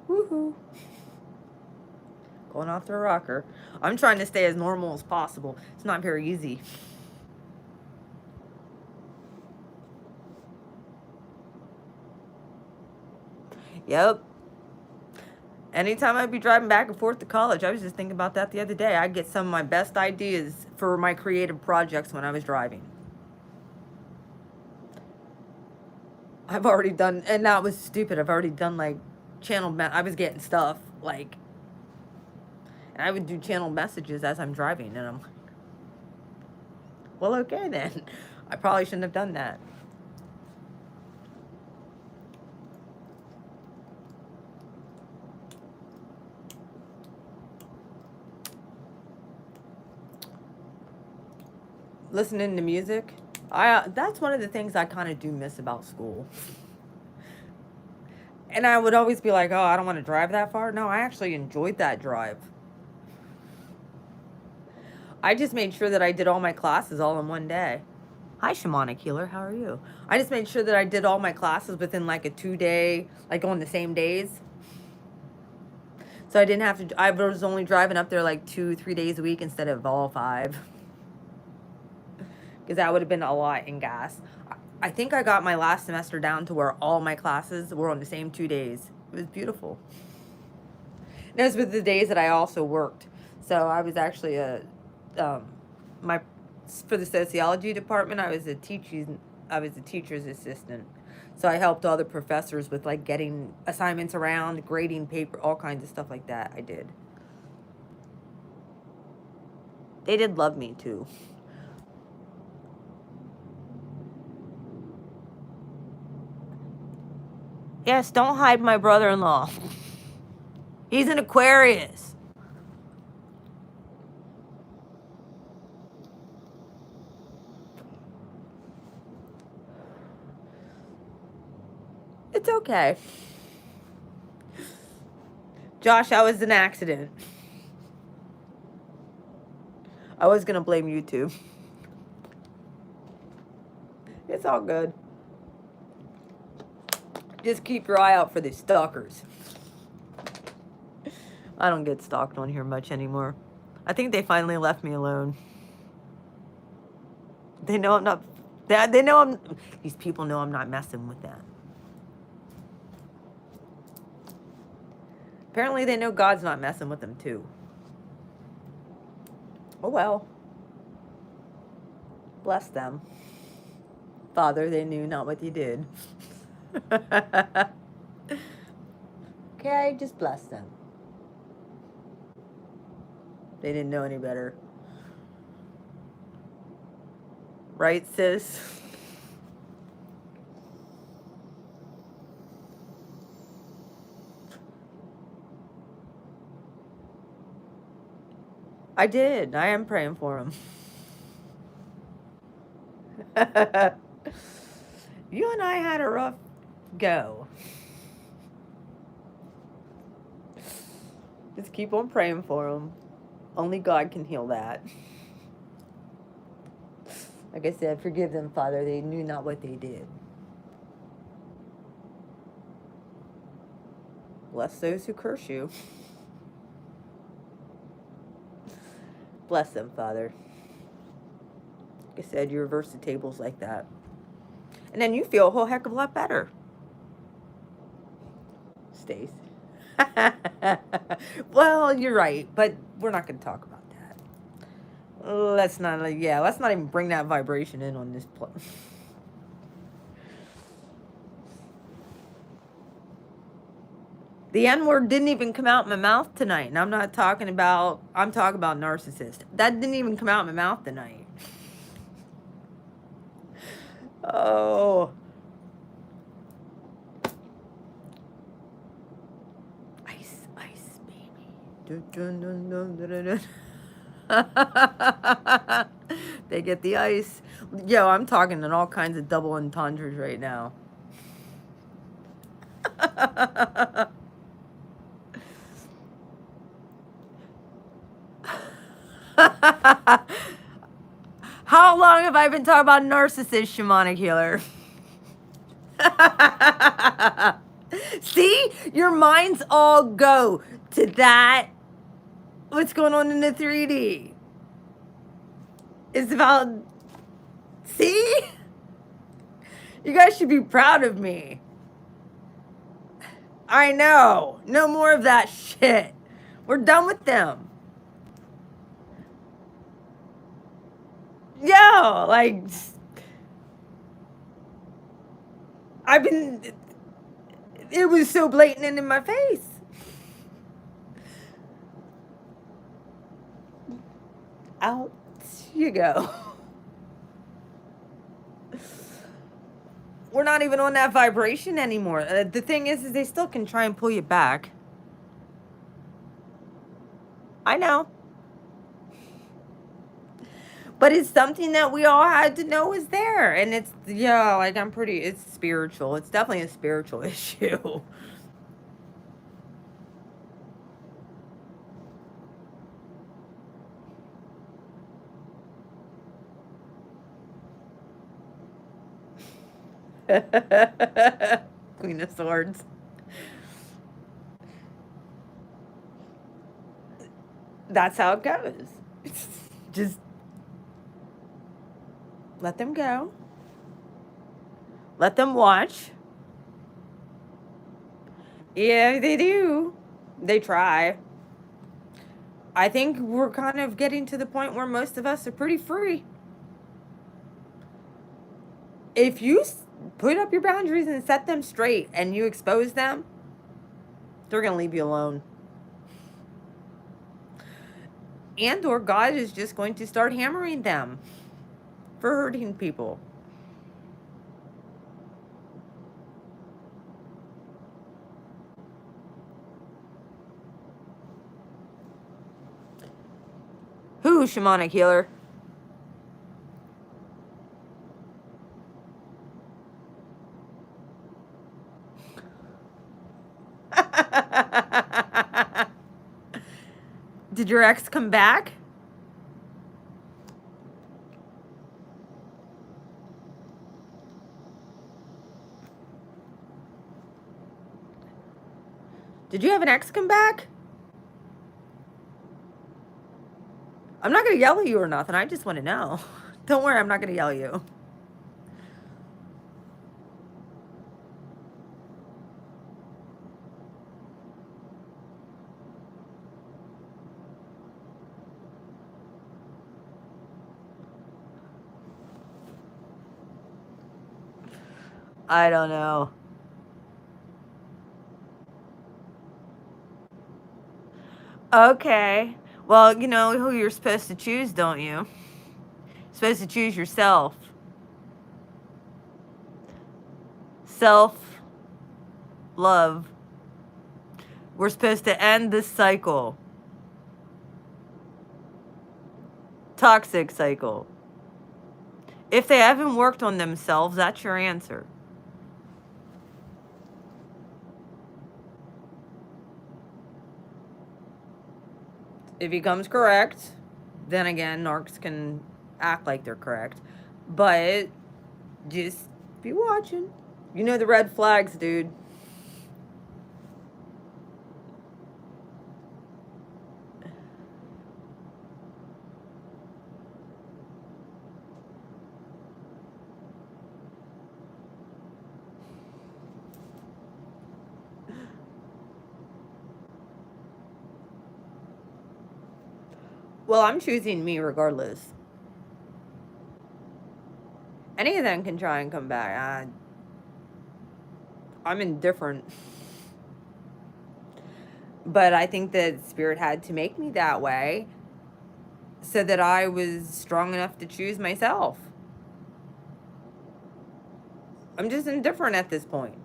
woohoo, going off their rocker. I'm trying to stay as normal as possible. It's not very easy. Yep. Anytime I'd be driving back and forth to college, I was just thinking about that the other day. I get some of my best ideas for my creative projects when I was driving. I've already done, and that was stupid. I've already done like I was getting stuff like, and I would do channel messages as I'm driving, and I'm like, well, okay then. I probably shouldn't have done that. listening to music. That's one of the things I kind of do miss about school. And I would always be like, oh, I don't want to drive that far. No, I actually enjoyed that drive. I just made sure that I did all my classes all in one day. Hi, Shamanic Healer. How are you? I just made sure that I did all my classes within like a 2-day, like on the same days. So I didn't have to, I was only driving up there like 2-3 days a week instead of all 5. Because that would have been a lot in gas. I think I got my last semester down to where all my classes were on the same 2 days. It was beautiful. And those were the days that I also worked. So I was actually for the sociology department, I was a teacher's assistant. So I helped all the professors with like getting assignments around, grading paper, all kinds of stuff like that. I did. They did love me too. Yes, don't hide my brother-in-law. He's an Aquarius. It's okay. Josh, that was an accident. I was gonna blame you too. It's all good. Just keep your eye out for the stalkers. I don't get stalked on here much anymore. I think they finally left me alone. They know I'm not. They know I'm. These people know I'm not messing with them. Apparently, they know God's not messing with them too. Oh well. Bless them. Father, they knew not what you did. Okay, just bless them. They didn't know any better. Right, sis? I did. I am praying for him. You and I had a rough go. Just keep on praying for him. Only God can heal that. Like I said, forgive them, Father. They knew not what they did. Bless those who curse you. Bless them, Father. Like I said, you reverse the tables like that. And then you feel a whole heck of a lot better. Stace. Well, you're right, but we're not going to talk about that. Let's not even bring that vibration in on this place. The N-word didn't even come out in my mouth tonight. And I'm talking about narcissist. That didn't even come out in my mouth tonight. Oh. Ice, baby. They get the ice. Yo, I'm talking in all kinds of double entendres right now. How long have I been talking about narcissist, Shamanic Healer? See? Your minds all go to that. What's going on in the 3D? It's about... See? You guys should be proud of me. I know. No more of that shit. We're done with them. Yo, like... It was so blatant and in my face. Out you go. We're not even on that vibration anymore. The thing is they still can try and pull you back. I know. But it's something that we all had to know is there. And it's, yeah, like it's spiritual. It's definitely a spiritual issue. Queen of Swords. That's how it goes. Just let them go. Let them watch. Yeah, they do. They try. I think we're kind of getting to the point where most of us are pretty free. If you put up your boundaries and set them straight and you expose them, they're going to leave you alone. And or God is just going to start hammering them for hurting people. Who, shamanic healer? Did your ex come back? Did you have an ex come back? I'm not going to yell at you or nothing. I just want to know. Don't worry, I'm not going to yell at you. I don't know. Okay. Well, you know who you're supposed to choose, don't you? You're supposed to choose yourself. Self-love. We're supposed to end this cycle. Toxic cycle. If they haven't worked on themselves, that's your answer. If he comes correct, then again, narcs can act like they're correct. But just be watching. You know the red flags, dude. Well, I'm choosing me regardless. Any of them can try and come back. I'm indifferent. But I think that Spirit had to make me that way so that I was strong enough to choose myself. I'm just indifferent at this point.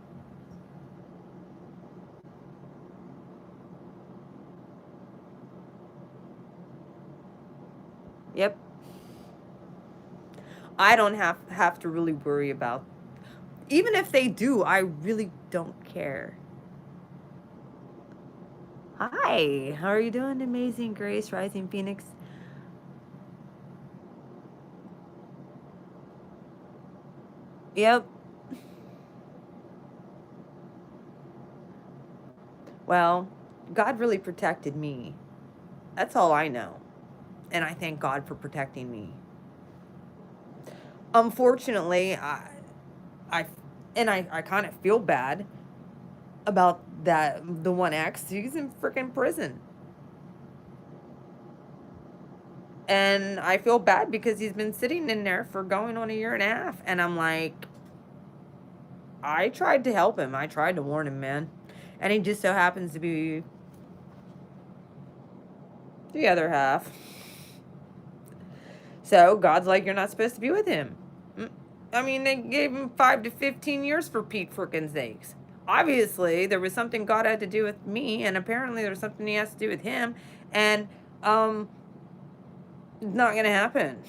Yep. I don't have to really worry about. Even if they do, I really don't care. Hi, how are you doing, Amazing Grace, Rising Phoenix? Yep. Well, God really protected me. That's all I know. And I thank God for protecting me. Unfortunately, I kind of feel bad about the one ex. He's in freaking prison. And I feel bad because he's been sitting in there for going on 1.5 years. And I'm like, I tried to help him. I tried to warn him, man. And he just so happens to be the other half. So God's like, you're not supposed to be with him. I mean, they gave him 5 to 15 years for Pete frickin' sakes. Obviously, there was something God had to do with me, and apparently there's something he has to do with him. And, it's not gonna happen.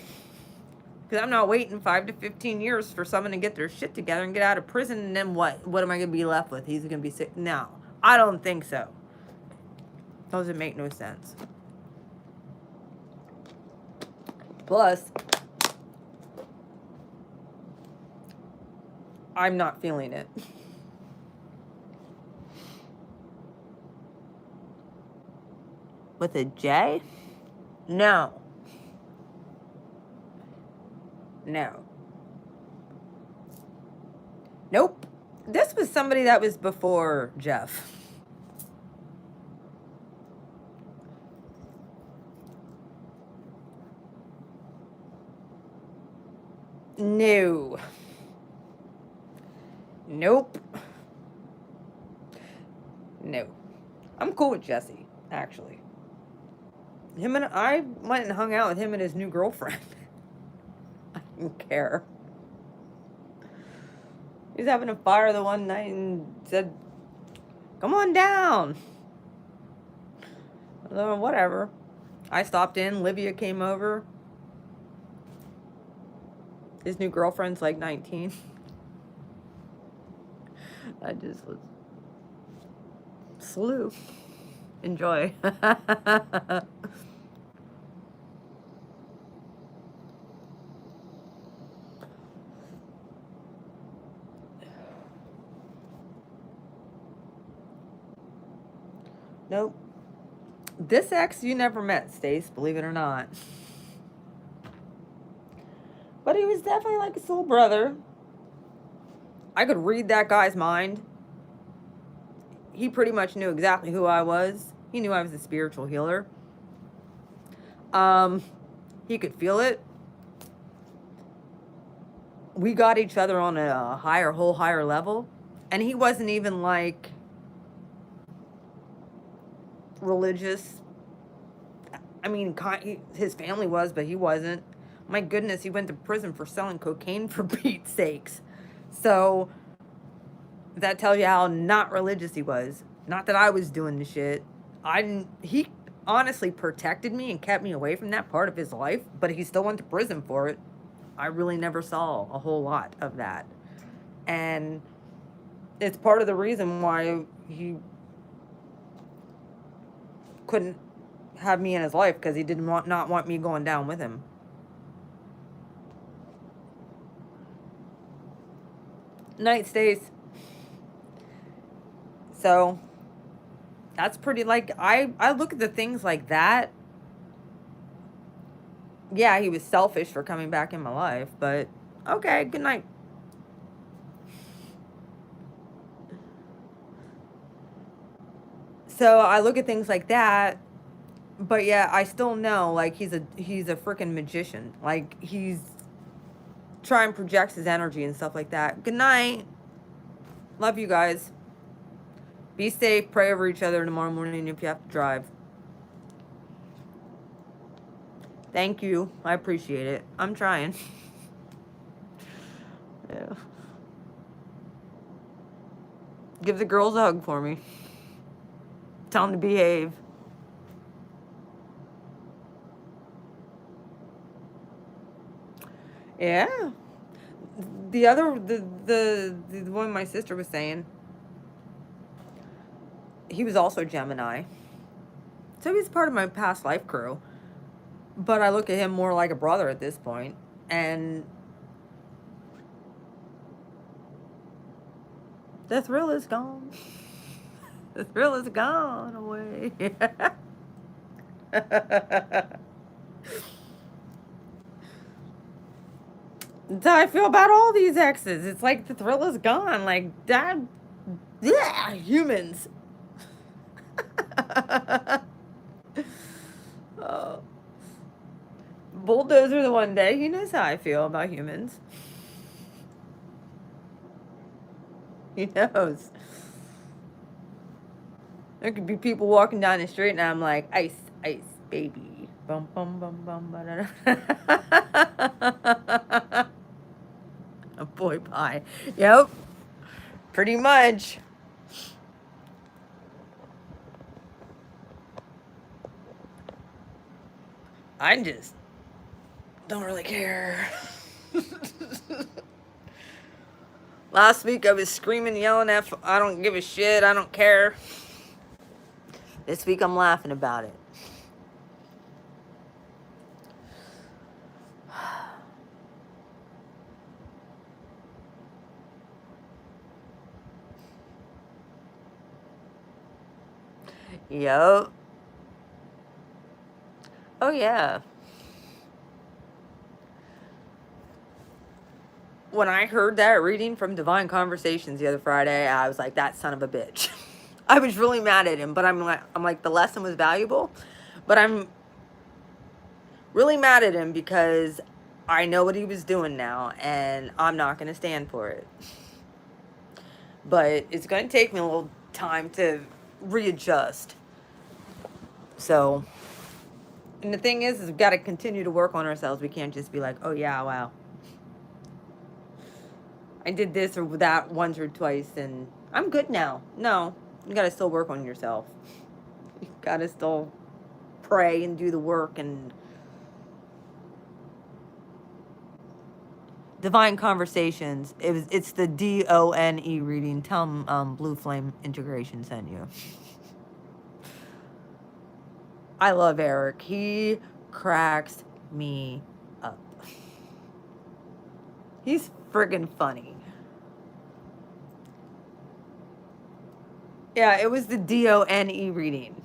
Because I'm not waiting 5 to 15 years for someone to get their shit together and get out of prison, and then what? What am I going to be left with? He's going to be sick? No, I don't think so. Doesn't make no sense. Plus, I'm not feeling it. With a J? No. No. Nope. This was somebody that was before Jeff. No. Nope. No. I'm cool with Jesse, actually. Him and I went and hung out with him and his new girlfriend. I don't care. He was having a fire the one night and said, "Come on down." Whatever. I stopped in. Livia came over. His new girlfriend's like 19. I just was slew. Enjoy. Nope. This ex you never met, Stace, believe it or not. But he was definitely like a soul brother. I could read that guy's mind. He pretty much knew exactly who I was. He knew I was a spiritual healer. He could feel it. We got each other on a higher level. And he wasn't even like religious. I mean, his family was, but he wasn't. My goodness, he went to prison for selling cocaine, for Pete's sakes. So that tells you how not religious he was. Not that I was doing the shit. He honestly protected me and kept me away from that part of his life, but he still went to prison for it. I really never saw a whole lot of that. And it's part of the reason why he couldn't have me in his life, because he didn't not want me going down with him. Night, Stace. So that's pretty, like, I look at the things like that. Yeah, he was selfish for coming back in my life, but okay, good night. So I look at things like that, but yeah, I still know, like, he's a freaking magician. Like, he's trying to project his energy and stuff like that. Good night. Love you guys. Be safe. Pray over each other tomorrow morning if you have to drive. Thank you. I appreciate it. I'm trying. Yeah. Give the girls a hug for me. Tell them to behave. Yeah. The one my sister was saying, he was also Gemini. So he's part of my past life crew. But I look at him more like a brother at this point. And the thrill is gone. The thrill is gone away. That's how I feel about all these exes. It's like the thrill is gone. Like, that. Yeah, humans. Oh. Bulldozer the one day, he knows how I feel about humans. He knows. There could be people walking down the street and I'm like, ice, ice, baby. Bum, bum, bum, bum, ba-da-da. A boy pie. Yep. Pretty much. I just don't really care. Last week I was screaming, yelling at, I don't give a shit, I don't care. This week I'm laughing about it. Yup. Oh yeah. When I heard that reading from Divine Conversations the other Friday, I was like, that son of a bitch. I was really mad at him, but I'm like, the lesson was valuable, but I'm really mad at him because I know what he was doing now, and I'm not going to stand for it. But it's going to take me a little time to readjust. So, and the thing is we've got to continue to work on ourselves. We can't just be like, oh yeah, wow, I did this or that once or twice and I'm good now. No, you got to still work on yourself. You got to still pray and do the work. And Divine Conversations, it's the DONE reading. Tell them Blue Flame Integration sent you. I love Eric. He cracks me up. He's friggin' funny. Yeah, it was the DONE reading.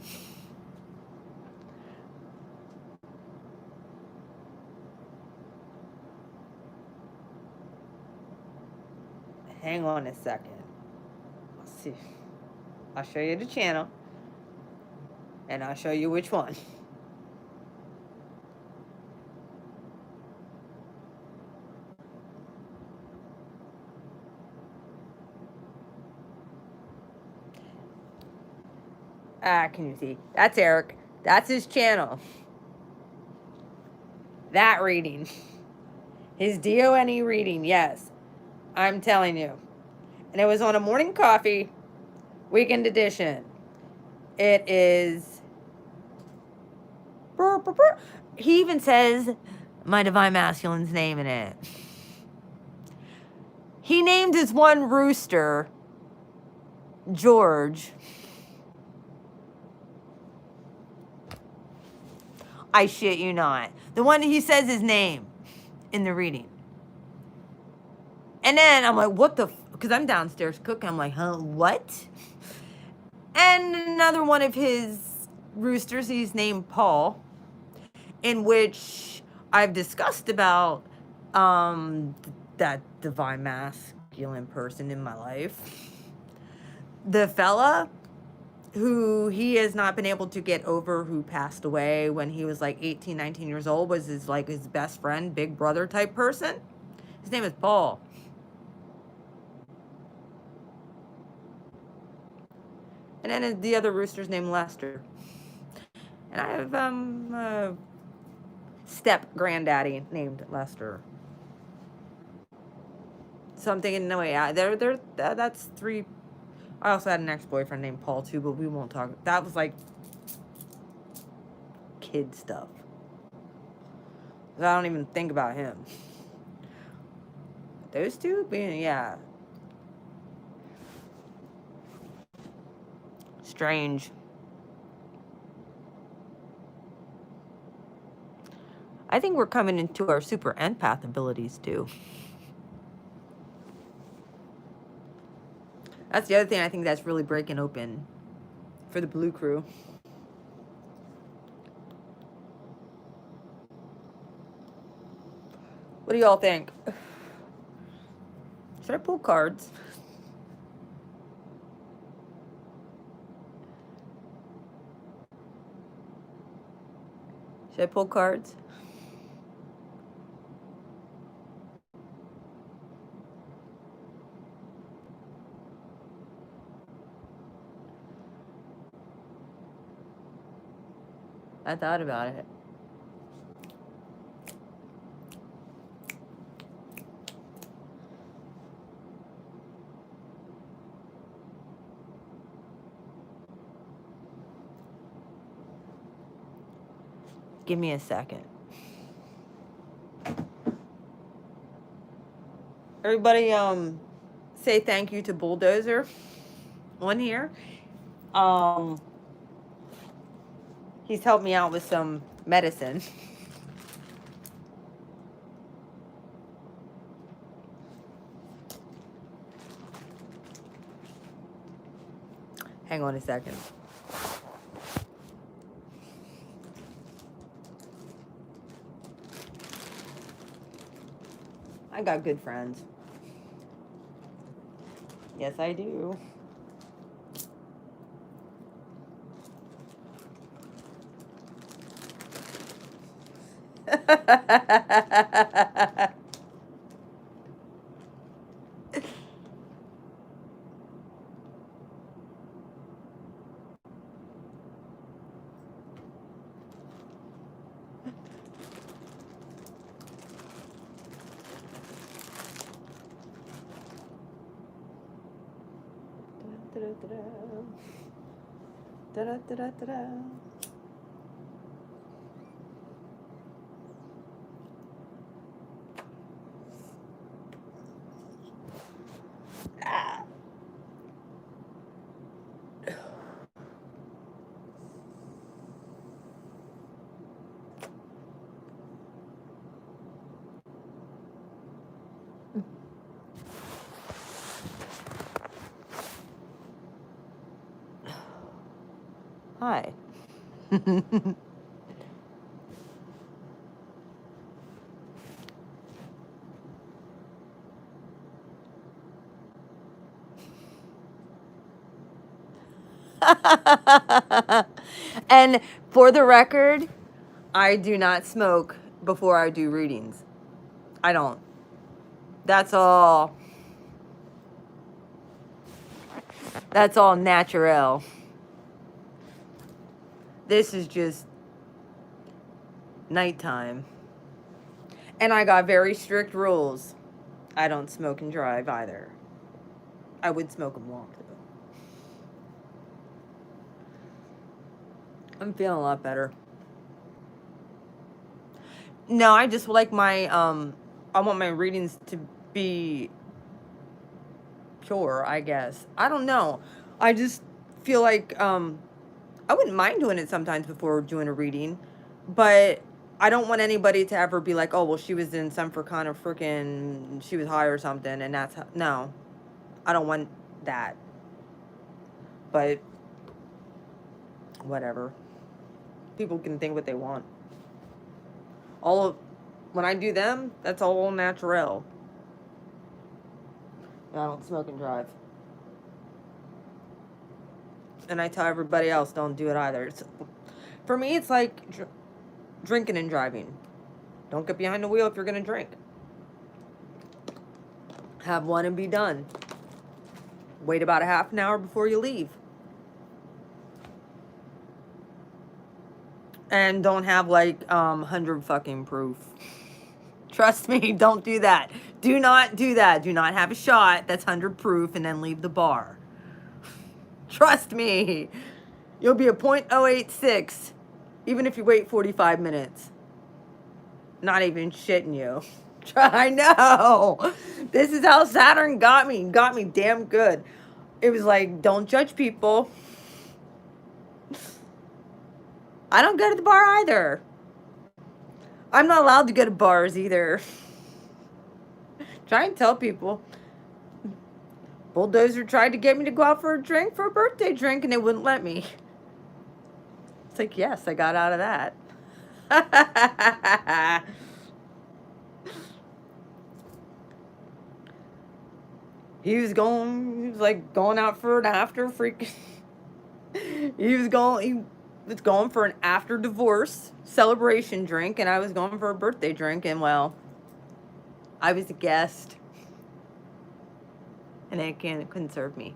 Hang on a second. Let's see. I'll show you the channel. And I'll show you which one. Can you see? That's Eric. That's his channel. That reading. His DONE reading, yes. I'm telling you. And it was on a morning coffee, weekend edition. It is... He even says my Divine Masculine's name in it. He named his one rooster George. I shit you not. The one he says his name in the reading. And then I'm like, what the... Because I'm downstairs cooking. I'm like, huh, what? And another one of his roosters, he's named Paul, in which I've discussed about that divine masculine person in my life. The fella who he has not been able to get over, who passed away when he was like 18, 19 years old, was his best friend, big brother type person. His name is Paul. And then the other rooster's named Lester. And I have a step granddaddy named Lester. So I'm thinking, no way, that's three. I also had an ex-boyfriend named Paul too, but we won't talk. That was like kid stuff. I don't even think about him. Those two being, yeah. Strange. I think we're coming into our super empath abilities too. That's the other thing I think that's really breaking open for the Blue Crew. What do y'all think? Should I pull cards? Should I pull cards? I thought about it. Give me a second. Everybody, say thank you to Bulldozer on here. Um, he's helped me out with some medicine. Hang on a second. I got good friends. Yes, I do. Hi. And for the record, I do not smoke before I do readings. I don't. That's all. That's all natural. This is just nighttime. And I got very strict rules. I don't smoke and drive either. I would smoke and walk though. I'm feeling a lot better. No, I just like my I want my readings to be pure, I guess. I don't know. I just feel like I wouldn't mind doing it sometimes before doing a reading, but I don't want anybody to ever be like, oh, well, she was in some for kind of freaking, she was high or something, and that's how, no, I don't want that. But whatever. People can think what they want. All of, when I do them, that's all natural. I don't smoke and drive. And I tell everybody else don't do it either. For me, it's like drinking and driving. Don't get behind the wheel if you're going to drink. Have one and be done. Wait about a half an hour before you leave. And don't have like 100 fucking proof. Trust me, don't do that. Do not do that. Do not have a shot that's 100 proof and then leave the bar. Trust me. You'll be a .086 even if you wait 45 minutes. Not even shitting you. I know. This is how Saturn got me. Got me damn good. It was like, don't judge people. I don't go to the bar either. I'm not allowed to go to bars either. Try and tell people. Bulldozer tried to get me to go out for a drink, for a birthday drink, and they wouldn't let me. It's like, yes, I got out of that. He was like going out for an after freak. He was going for an after divorce celebration drink, and I was going for a birthday drink, and well, I was a guest. And they couldn't serve me.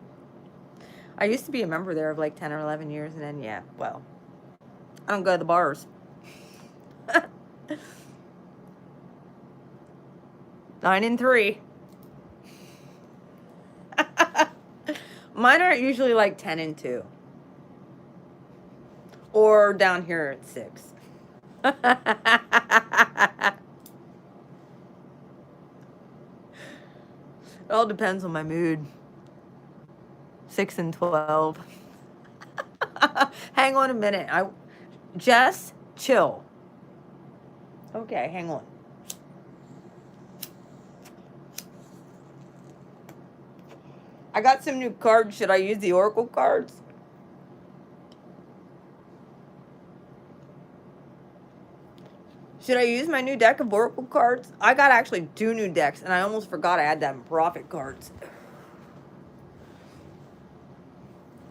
I used to be a member there of like 10 or 11 years, and then, yeah, well, I don't go to the bars. 9 and 3. Mine are usually like 10 and 2. Or down here at 6. all depends on my mood. 6 and 12. Hang on a minute. Jess, chill. Okay, hang on. I got some new cards. Should I use the Oracle cards? Should I use my new deck of Oracle cards? I got actually 2 new decks, and I almost forgot I had them Prophet cards.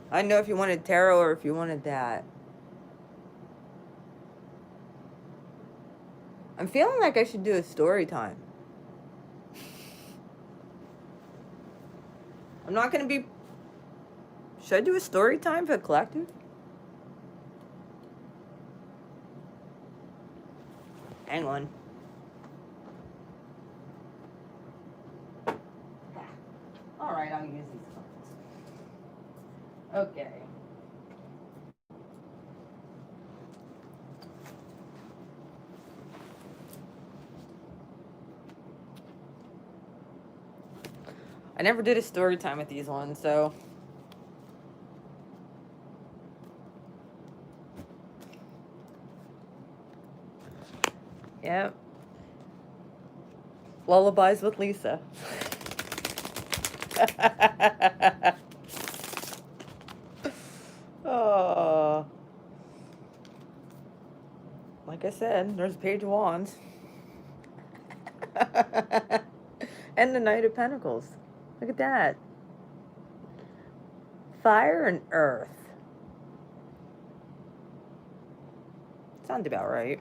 I didn't know if you wanted tarot or if you wanted that. I'm feeling like I should do a story time. I'm not going to be... Should I do a story time for the collective? Hang on. All right, I'll use these cards. Okay. I never did a story time with these ones, so... Yep. Lullabies with Lisa. Oh. Like I said, there's a Page of Wands. And the Knight of Pentacles. Look at that. Fire and earth. Sounds about right.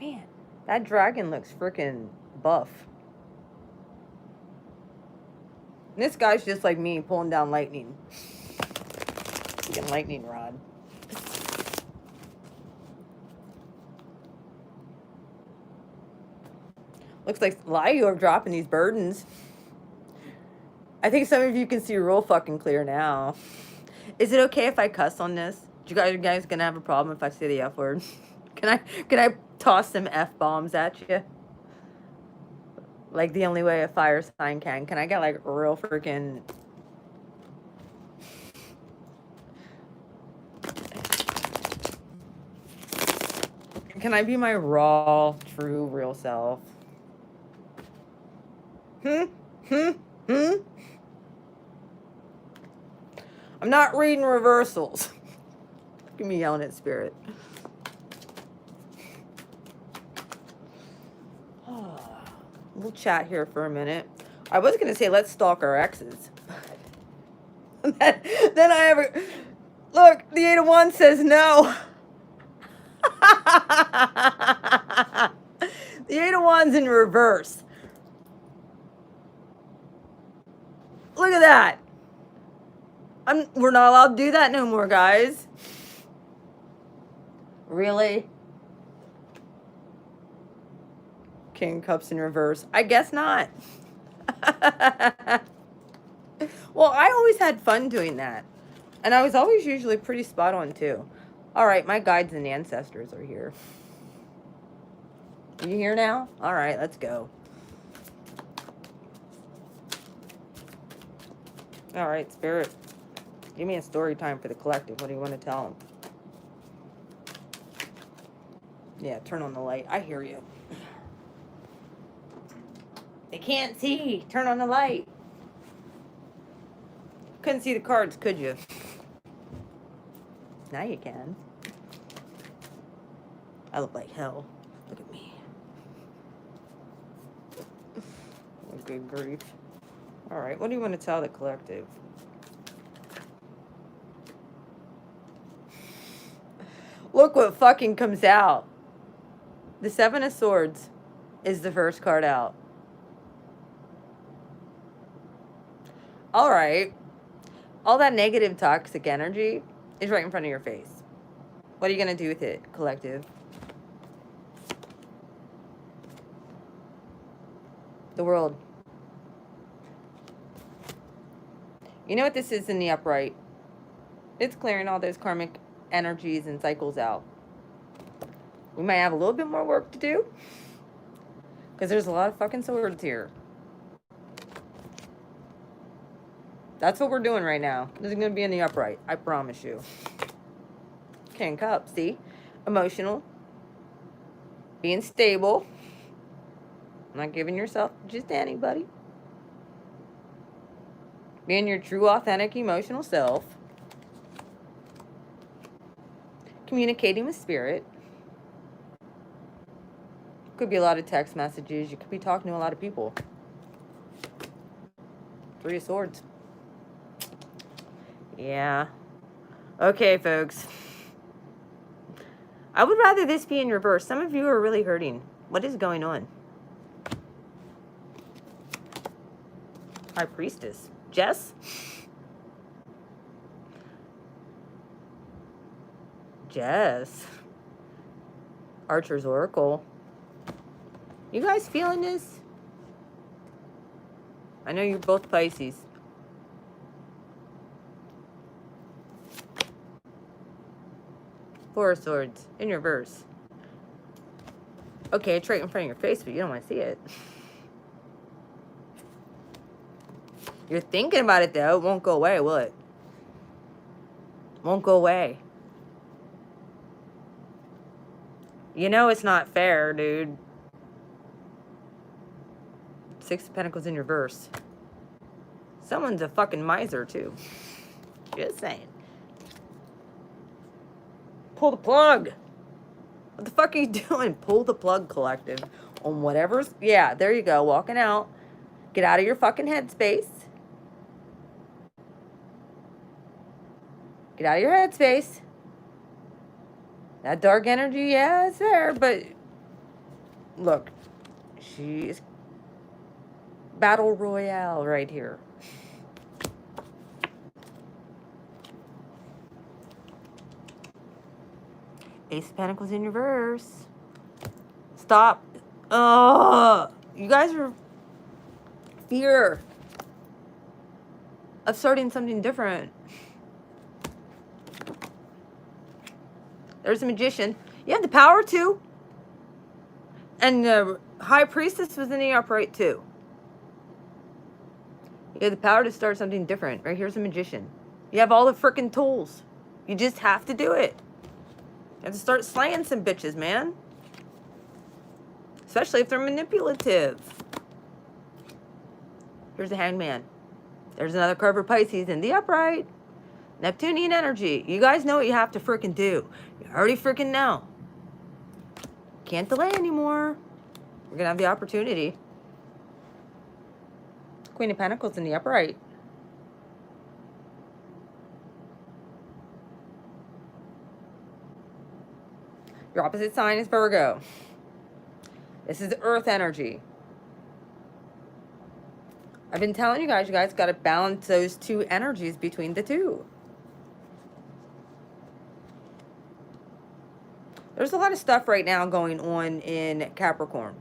Man, that dragon looks freaking buff. And this guy's just like me, pulling down lightning. Freaking lightning rod. Looks like a lot of you are dropping these burdens. I think some of you can see real fucking clear now. Is it okay if I cuss on this? You guys gonna have a problem if I say the F word? Can I toss some F-bombs at you? Like the only way a fire sign can. Can I get like real freaking... Can I be my raw, true, real self? I'm not reading reversals. Look at me yelling at spirit. We'll chat here for a minute. I was going to say, let's stalk our exes. Then I have a... Look, the 8 of Wands says no. The 8 of Wands in reverse. Look at that. We're not allowed to do that no more, guys. Really? King of Cups in reverse. I guess not. Well, I always had fun doing that. And I was always usually pretty spot on, too. All right, my guides and ancestors are here. You here now? All right, let's go. All right, Spirit. Give me a story time for the collective. What do you want to tell them? Yeah, turn on the light. I hear you. They can't see. Turn on the light. Couldn't see the cards, could you? Now you can. I look like hell. Look at me. Oh, good grief. All right, what do you want to tell the collective? Look what fucking comes out. The 7 of Swords is the first card out. All right. All that negative toxic energy is right in front of your face. What are you going to do with it, collective? The World. You know what this is in the upright? It's clearing all those karmic energies and cycles out. We might have a little bit more work to do. Because there's a lot of fucking swords here. That's what we're doing right now. This is going to be in the upright. I promise you. King Cups, see? Emotional. Being stable. Not giving yourself just anybody. Being your true, authentic, emotional self. Communicating with spirit. Could be a lot of text messages. You could be talking to a lot of people. Three of Swords. Yeah. Okay, folks. I would rather this be in reverse. Some of you are really hurting. What is going on? High Priestess. Jess? Jess. Archer's Oracle. You guys feeling this? I know you're both Pisces. Four of Swords in reverse. Okay, it's right in front of your face, but you don't want to see it. You're thinking about it, though. It won't go away, will it? Won't go away. You know it's not fair, dude. Six of Pentacles in reverse. Someone's a fucking miser, too. Just saying. Pull the plug. What the fuck are you doing? Pull the plug, collective. On whatever's... Yeah, there you go. Walking out. Get out of your fucking headspace. Get out of your headspace. That dark energy, yeah, it's there, but... Look. She's... Battle Royale right here. Ace of Pentacles in reverse. Stop. You guys are fear of starting something different. There's a Magician. You have the power to. And the High Priestess was in the upright too. You have the power to start something different. Right here's a Magician. You have all the freaking tools. You just have to do it. You have to start slaying some bitches, man. Especially if they're manipulative. Here's the Hangman. There's another card for Pisces in the upright. Neptunian energy. You guys know what you have to freaking do. You already freaking know. Can't delay anymore. We're going to have the opportunity. Queen of Pentacles in the upright. Your opposite sign is Virgo. This is earth energy. I've been telling you guys got to balance those two energies between the two. There's a lot of stuff right now going on in Capricorn.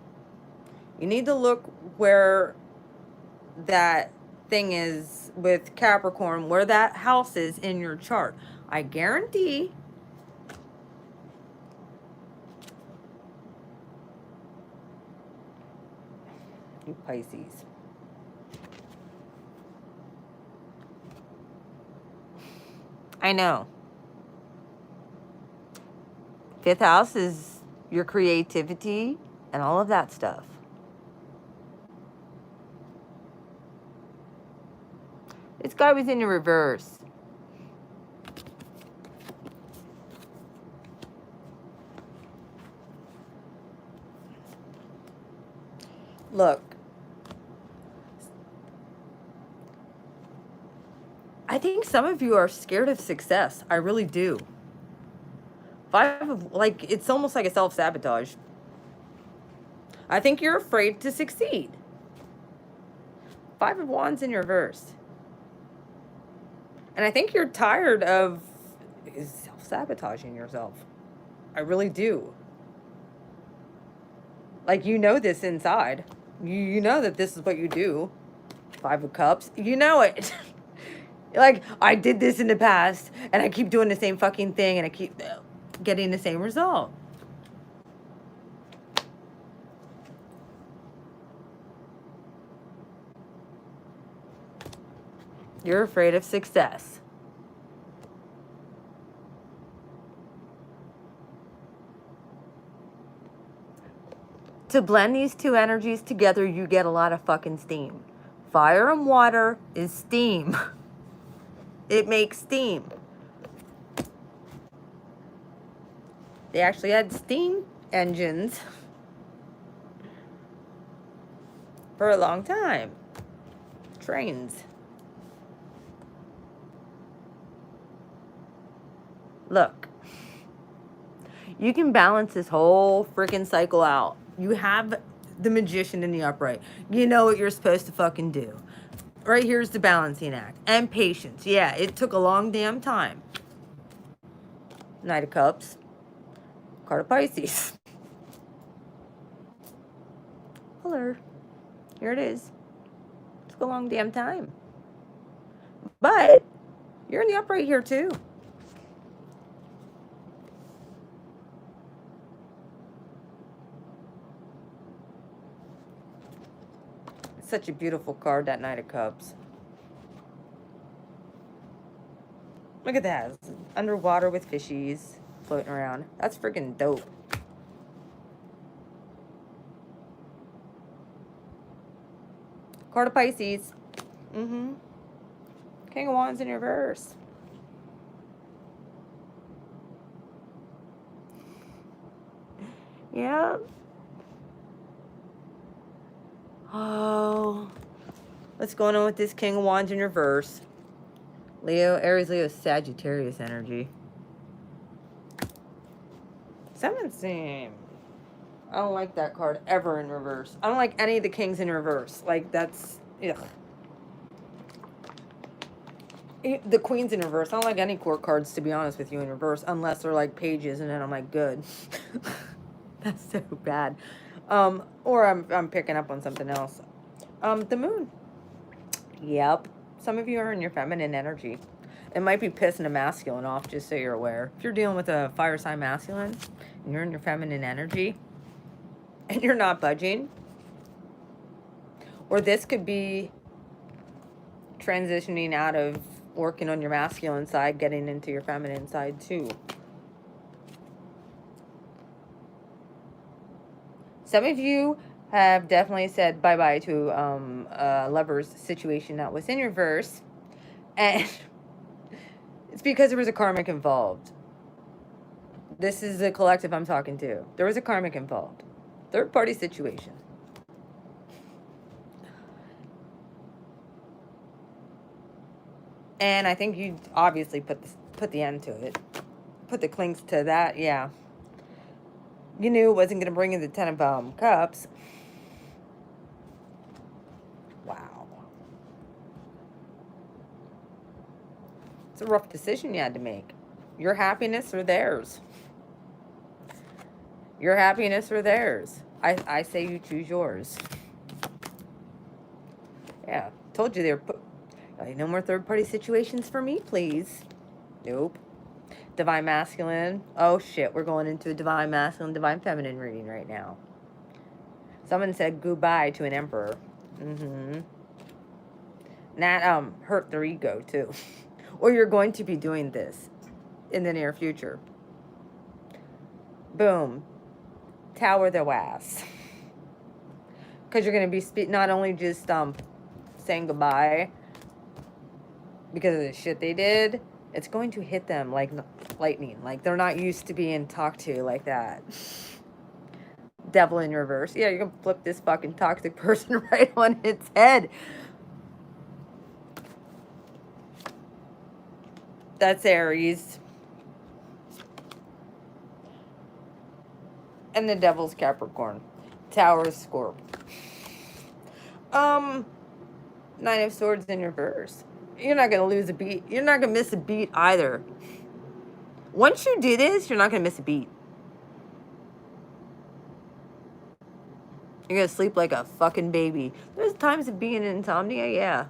You need to look where that thing is with Capricorn, where that house is in your chart. I guarantee you Pisces. I know. Fifth house is your creativity and all of that stuff. This guy was in the reverse. Look. I think some of you are scared of success. I really do. Like, it's almost like a self-sabotage. I think you're afraid to succeed. Five of Wands in reverse. And I think you're tired of self-sabotaging yourself. I really do. Like, you know this inside. You know that this is what you do. Five of Cups. You know it. Like, I did this in the past, and I keep doing the same fucking thing, and I keep getting the same result. You're afraid of success. To blend these two energies together, you get a lot of fucking steam. Fire and water is steam. It makes steam. They actually had steam engines for a long time. Trains. Look, you can balance this whole freaking cycle out. You have the magician in the upright. You know what you're supposed to fucking do. Right here's the balancing act. And patience. Yeah, it took a long damn time. Knight of Cups. Card of Pisces. Hello. Here it is. It took a long damn time. But you're in the upright here too. Such a beautiful card, that Knight of Cups. Look at that. It's underwater with fishies floating around. That's freaking dope. Card of Pisces. Mm-hmm. King of Wands in reverse. Yeah. Oh. What's going on with this King of Wands in reverse? Leo, Aries, Leo, Sagittarius energy. Seven seem. I don't like that card ever in reverse. I don't like any of the kings in reverse. Like, that's... Ugh. The queens in reverse. I don't like any court cards, to be honest with you, in reverse. Unless they're like pages, and then I'm like, good. That's so bad. Or I'm picking up on something else. The moon. Yep. Some of you are in your feminine energy. It might be pissing a masculine off, just so you're aware. If you're dealing with a fire sign masculine, and you're in your feminine energy, and you're not budging, or this could be transitioning out of working on your masculine side, getting into your feminine side too. Some of you have definitely said bye-bye to a lover's situation that was in reverse, and it's because there was a karmic involved. This is the collective I'm talking to. There was a karmic involved. Third-party situation. And I think you obviously put the end to it. Put the clinks to that, yeah. You knew it wasn't going to bring in the Ten of Cups. Wow. It's a rough decision you had to make. Your happiness or theirs. Your happiness or theirs. I say you choose yours. Yeah, told you they were no more third-party situations for me, please. Nope. Divine Masculine. Oh, shit. We're going into a Divine Masculine, Divine Feminine reading right now. Someone said goodbye to an Emperor. Mm-hmm. And that hurt their ego, too. Or you're going to be doing this in the near future. Boom. Tower their ass. Because you're going to be not only just saying goodbye because of the shit they did, it's going to hit them like lightning. Like, they're not used to being talked to like that. Devil in reverse. Yeah, you're going to flip this fucking toxic person right on its head. That's Aries. And the Devil's Capricorn. Tower is Scorp. Nine of Swords in reverse. You're not going to lose a beat. You're not going to miss a beat either. Once you do this, you're not going to miss a beat. You're going to sleep like a fucking baby. There's times of being in insomnia, yeah.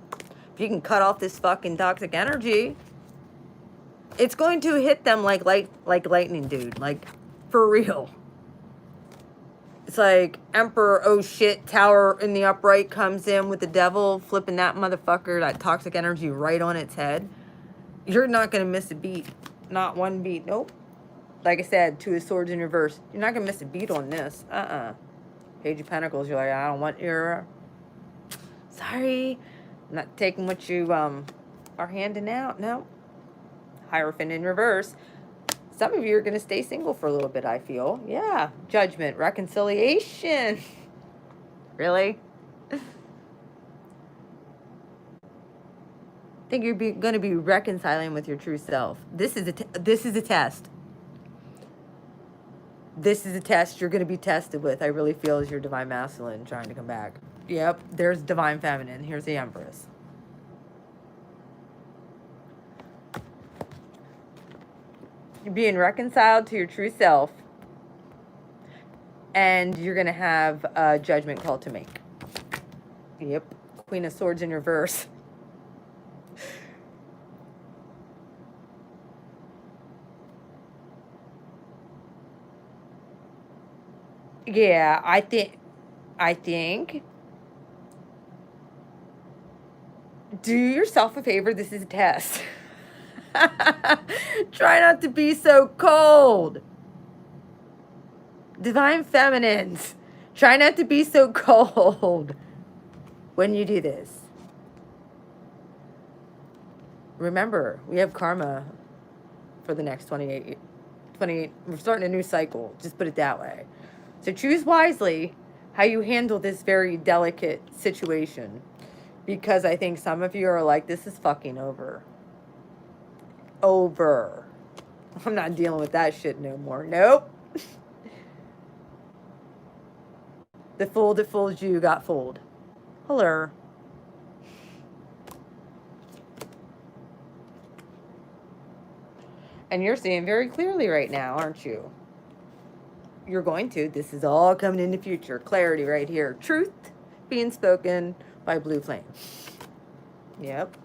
If you can cut off this fucking toxic energy, it's going to hit them like lightning, dude. Like, for real. It's like Emperor, oh shit, Tower in the upright comes in with the devil, flipping that motherfucker, that toxic energy right on its head. You're not going to miss a beat. Not one beat. Nope. Like I said, Two of Swords in reverse. You're not going to miss a beat on this. Page of Pentacles, you're like, I don't want your... Sorry. I'm not taking what you are handing out. No. Hierophant in reverse. Some of you are going to stay single for a little bit, I feel. Yeah. Judgment. Reconciliation. Really? I think you're going to be reconciling with your true self. This is a test. This is a test you're going to be tested with. I really feel as your divine masculine trying to come back. Yep. There's divine feminine. Here's the Empress. You're being reconciled to your true self, and you're going to have a judgment call to make. Yep. Queen of Swords in reverse. Yeah, I think do yourself a favor. This is a test. Try not to be so cold. Divine feminines, try not to be so cold when you do this. Remember, we have karma for the next 28. We're starting a new cycle. Just put it that way. So choose wisely how you handle this very delicate situation. Because I think some of you are like, this is fucking over. Over. I'm not dealing with that shit no more. Nope. The fool that fooled you got fooled. Hello. And you're seeing very clearly right now, aren't you? You're going to. This is all coming in the future. Clarity right here. Truth being spoken by Blue Flame. Yep.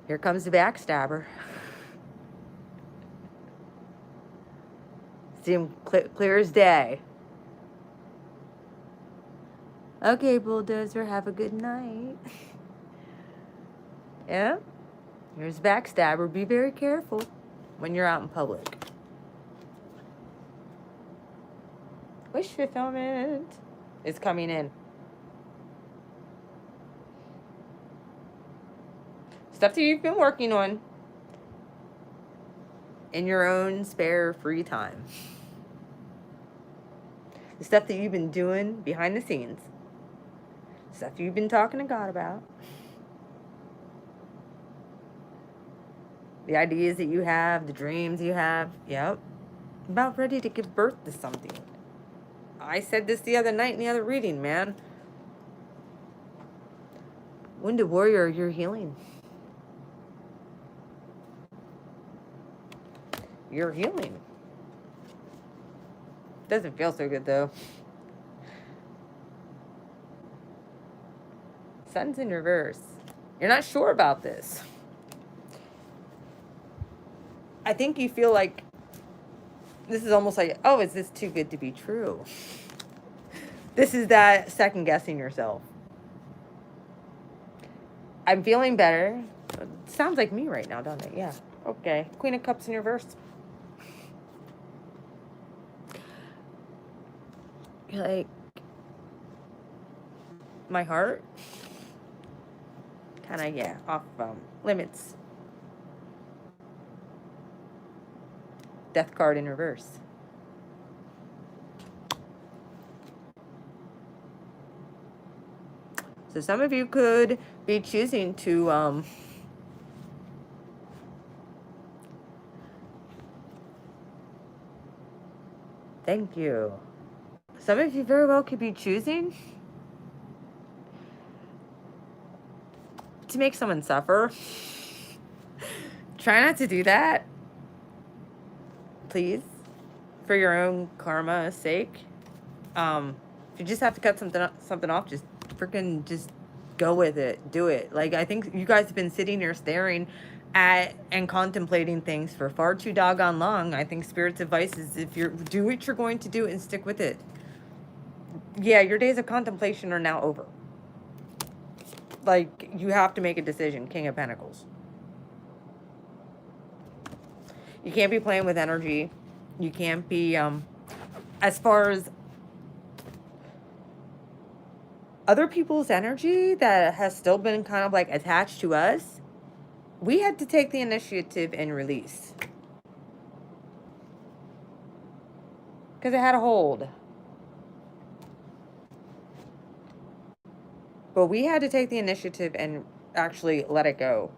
Here comes the backstabber. See him clear as day. Okay, bulldozer, have a good night. Yeah? Here's backstabber. Be very careful when you're out in public. Wish fulfillment is coming in. Stuff that you've been working on in your own spare free time. The stuff that you've been doing behind the scenes. Stuff you've been talking to God about. The ideas that you have, the dreams you have. Yep. About ready to give birth to something. I said this the other night in the other reading, man. Wounded warrior, you're healing. You're healing. Doesn't feel so good, though. Sun's in reverse. You're not sure about this. I think you feel like this is almost like, oh, is this too good to be true? This is that second guessing yourself. I'm feeling better. It sounds like me right now, doesn't it? Yeah. Okay. Queen of Cups in reverse. You're like, my heart kind of, yeah, off limits. Death card in reverse. So some of you could be choosing to thank you. Some of you very well could be choosing to make someone suffer. Try not to do that. Please. For your own karma's sake. If you just have to cut something off, just freaking just go with it. Do it. Like, I think you guys have been sitting here staring at and contemplating things for far too doggone long. I think Spirit's advice is if you're do what you're going to do and stick with it. Yeah, your days of contemplation are now over. Like, you have to make a decision, King of Pentacles. You can't be playing with energy. You can't be, as far as other people's energy that has still been kind of like attached to us, we had to take the initiative and release. Because it had a hold. But we had to take the initiative and actually let it go.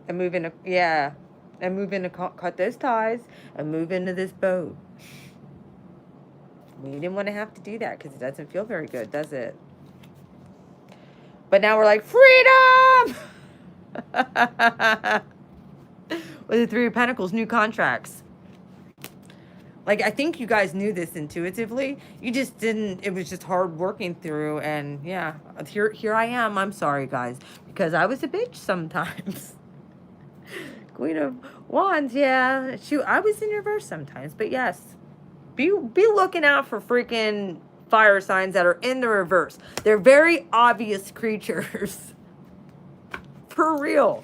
And move into, yeah. And move into, cut those ties and move into this boat. We didn't want to have to do that because it doesn't feel very good, does it? But now we're like, freedom! With the Three of Pentacles, new contracts. Like, I think you guys knew this intuitively. You just didn't, it was just hard working through. And yeah, here I am. I'm sorry, guys, because I was a bitch sometimes. Queen of Wands, yeah. Shoot, I was in reverse sometimes, but yes. Be looking out for freaking fire signs that are in the reverse. They're very obvious creatures. For real.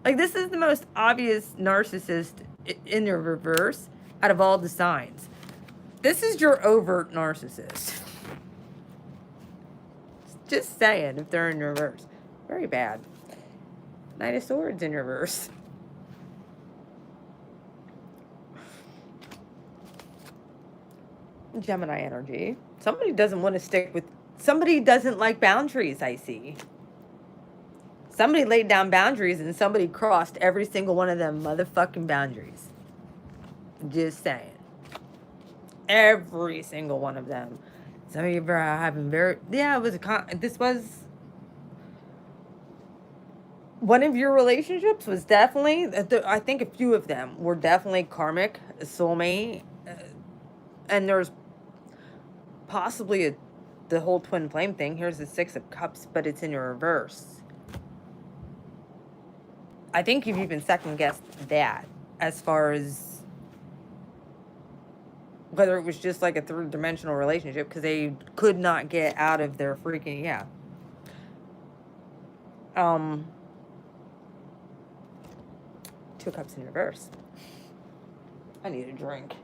Like, this is the most obvious narcissist in the reverse out of all the signs. This is your overt narcissist. Just saying, if they're in reverse. Very bad. Knight of Swords in reverse. Gemini energy. Somebody doesn't want to stick with... Somebody doesn't like boundaries, I see. Somebody laid down boundaries and somebody crossed every single one of them motherfucking boundaries. Just saying. Every single one of them. Some of you are having very... Yeah, it was this was... One of your relationships was definitely... I think a few of them were definitely karmic, soulmate. And there's possibly the whole twin flame thing. Here's the Six of Cups, but it's in your reverse. I think you've even second-guessed that as far as whether it was just like a third-dimensional relationship because they could not get out of their freaking... Yeah. Two Cups in reverse. I need a drink.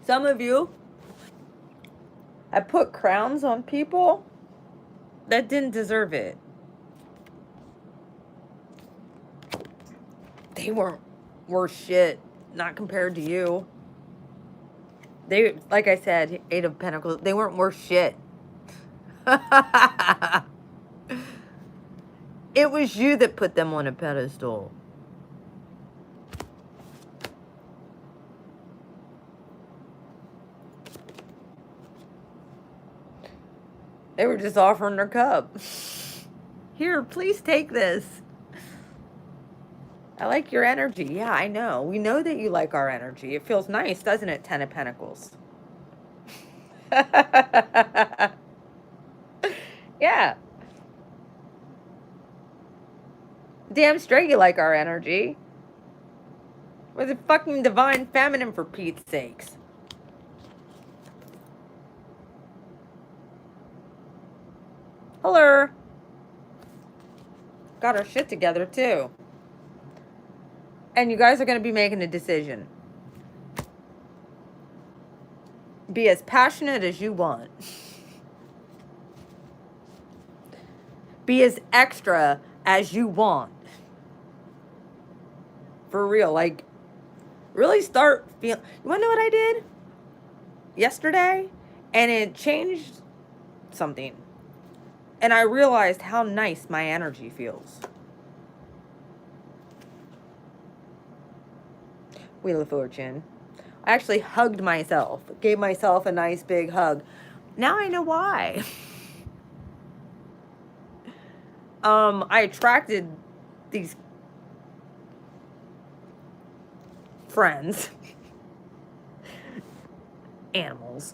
Some of you have put crowns on people that didn't deserve it. They weren't worth shit, not compared to you. They, like I said, Eight of Pentacles, they weren't worth shit. It was you that put them on a pedestal. They were just offering their cup. Here, please take this. I like your energy. Yeah, I know. We know that you like our energy. It feels nice, doesn't it? Ten of Pentacles. Yeah. Damn straight you like our energy. We're the fucking divine feminine, for Pete's sakes. Hello. Got our shit together, too. And you guys are going to be making a decision. Be as passionate as you want. Be as extra as you want. For real. Like, really start feeling... You want to know what I did yesterday? And it changed something. And I realized how nice my energy feels. Wheel of Fortune. I actually hugged myself. Gave myself a nice big hug. Now I know why. I attracted these friends. Animals.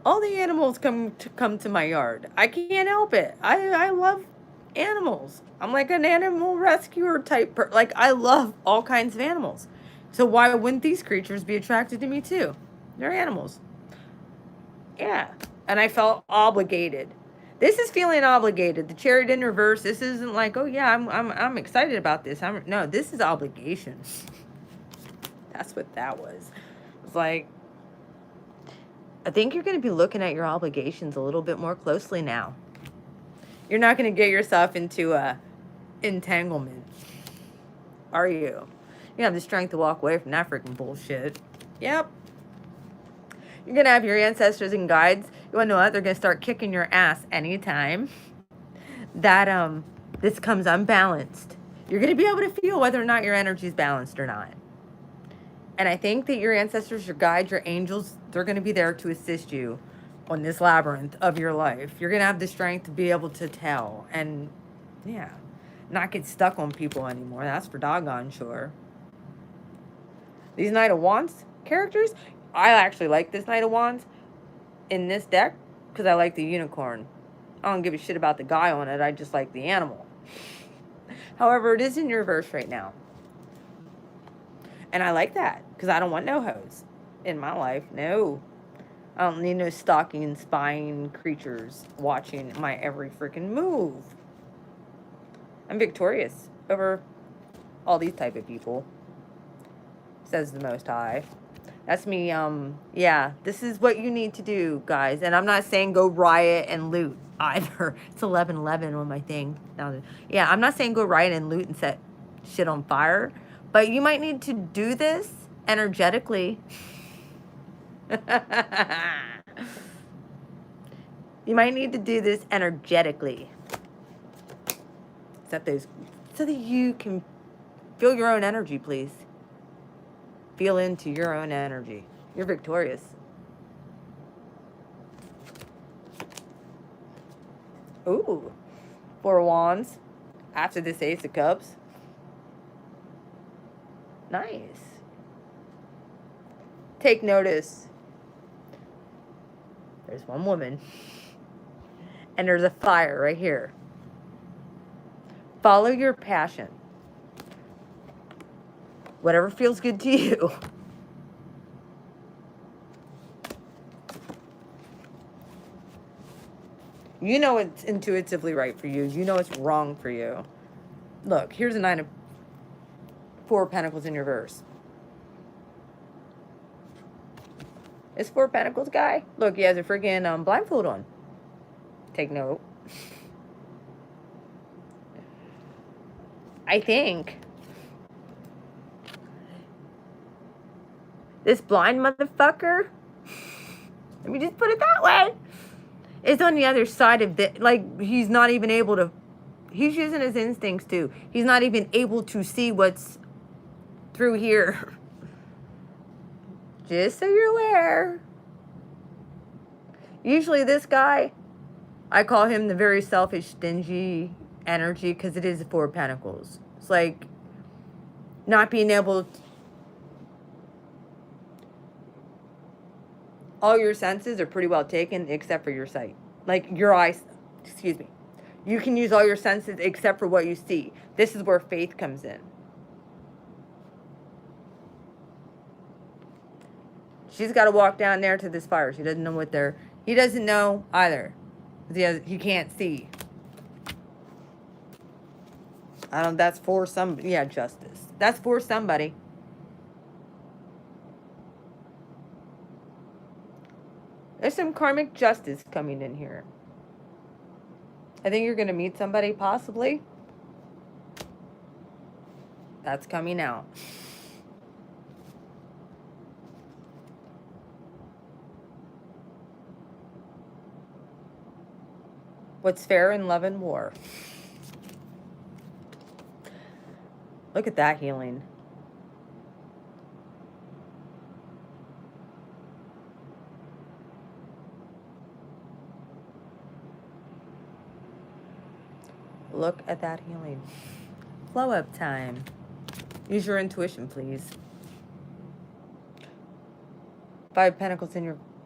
All the animals come to my yard. I can't help it. I love animals. I'm like an animal rescuer type like I love all kinds of animals. So why wouldn't these creatures be attracted to me too? They're animals. Yeah. And I felt obligated. This is feeling obligated. The chariot in reverse. This isn't like, oh yeah, I'm excited about this. No, this is obligation. That's what that was. It's like, I think you're going to be looking at your obligations a little bit more closely now. You're not going to get yourself into a entanglement, are you? You have the strength to walk away from that freaking bullshit. Yep. You're going to have your ancestors and guides. You want to know what? They're going to start kicking your ass anytime that this comes unbalanced. You're going to be able to feel whether or not your energy is balanced or not. And I think that your ancestors, your guides, your angels, they're going to be there to assist you on this labyrinth of your life. You're going to have the strength to be able to tell and, yeah, not get stuck on people anymore. That's for doggone sure. These Knight of Wands characters, I actually like this Knight of Wands in this deck because I like the unicorn. I don't give a shit about the guy on it. I just like the animal. However, it is in reverse right now. And I like that because I don't want no hoes in my life. No. I don't need no stalking and spying creatures watching my every freaking move. I'm victorious over all these type of people, says the Most High. That's me. Yeah, this is what you need to do, guys. And I'm not saying go riot and loot either. It's 11:11 on my thing. Now, yeah, I'm not saying go riot and loot and set shit on fire. But you might need to do this energetically. You might need to do this energetically. Set those so that you can feel your own energy, please. Feel into your own energy. You're victorious. Ooh. 4 of Wands. After this Ace of Cups. Nice. Take notice. There's one woman. And there's a fire right here. Follow your passion. Whatever feels good to you. You know it's intuitively right for you. You know it's wrong for you. Look, here's a 9 of 4 of Pentacles in reverse. This 4 of Pentacles guy, look, he has a freaking blindfold on. Take note. I think this blind motherfucker, let me just put it that way, is on the other side of the, like, he's not even able to, he's using his instincts too. He's not even able to see what's through here. Just so you're aware. Usually this guy, I call him the very selfish, stingy energy because it is the 4 of Pentacles. It's like not being able to, all your senses are pretty well taken except for your sight. Like your eyes, excuse me. You can use all your senses except for what you see. This is where faith comes in. She's got to walk down there to this fire. She doesn't know what they're, he doesn't know either. He can't see. I don't, that's for somebody. Yeah, justice. That's for somebody. There's some karmic justice coming in here. I think you're going to meet somebody, possibly. That's coming out. What's fair in love and war? Look at that healing. Look at that healing. Flow up time. Use your intuition, please. 5 Pentacles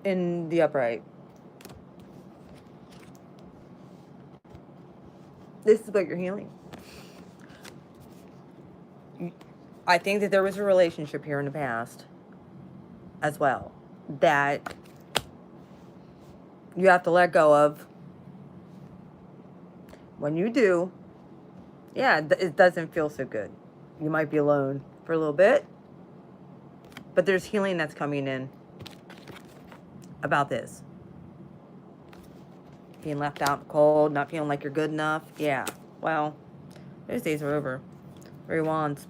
in the upright. This is what you're healing. I think that there was a relationship here in the past as well that you have to let go of. When you do, yeah, it doesn't feel so good. You might be alone for a little bit, but there's healing that's coming in about this. Being left out in the cold, not feeling like you're good enough. Yeah, well, those days are over. 3 Wands.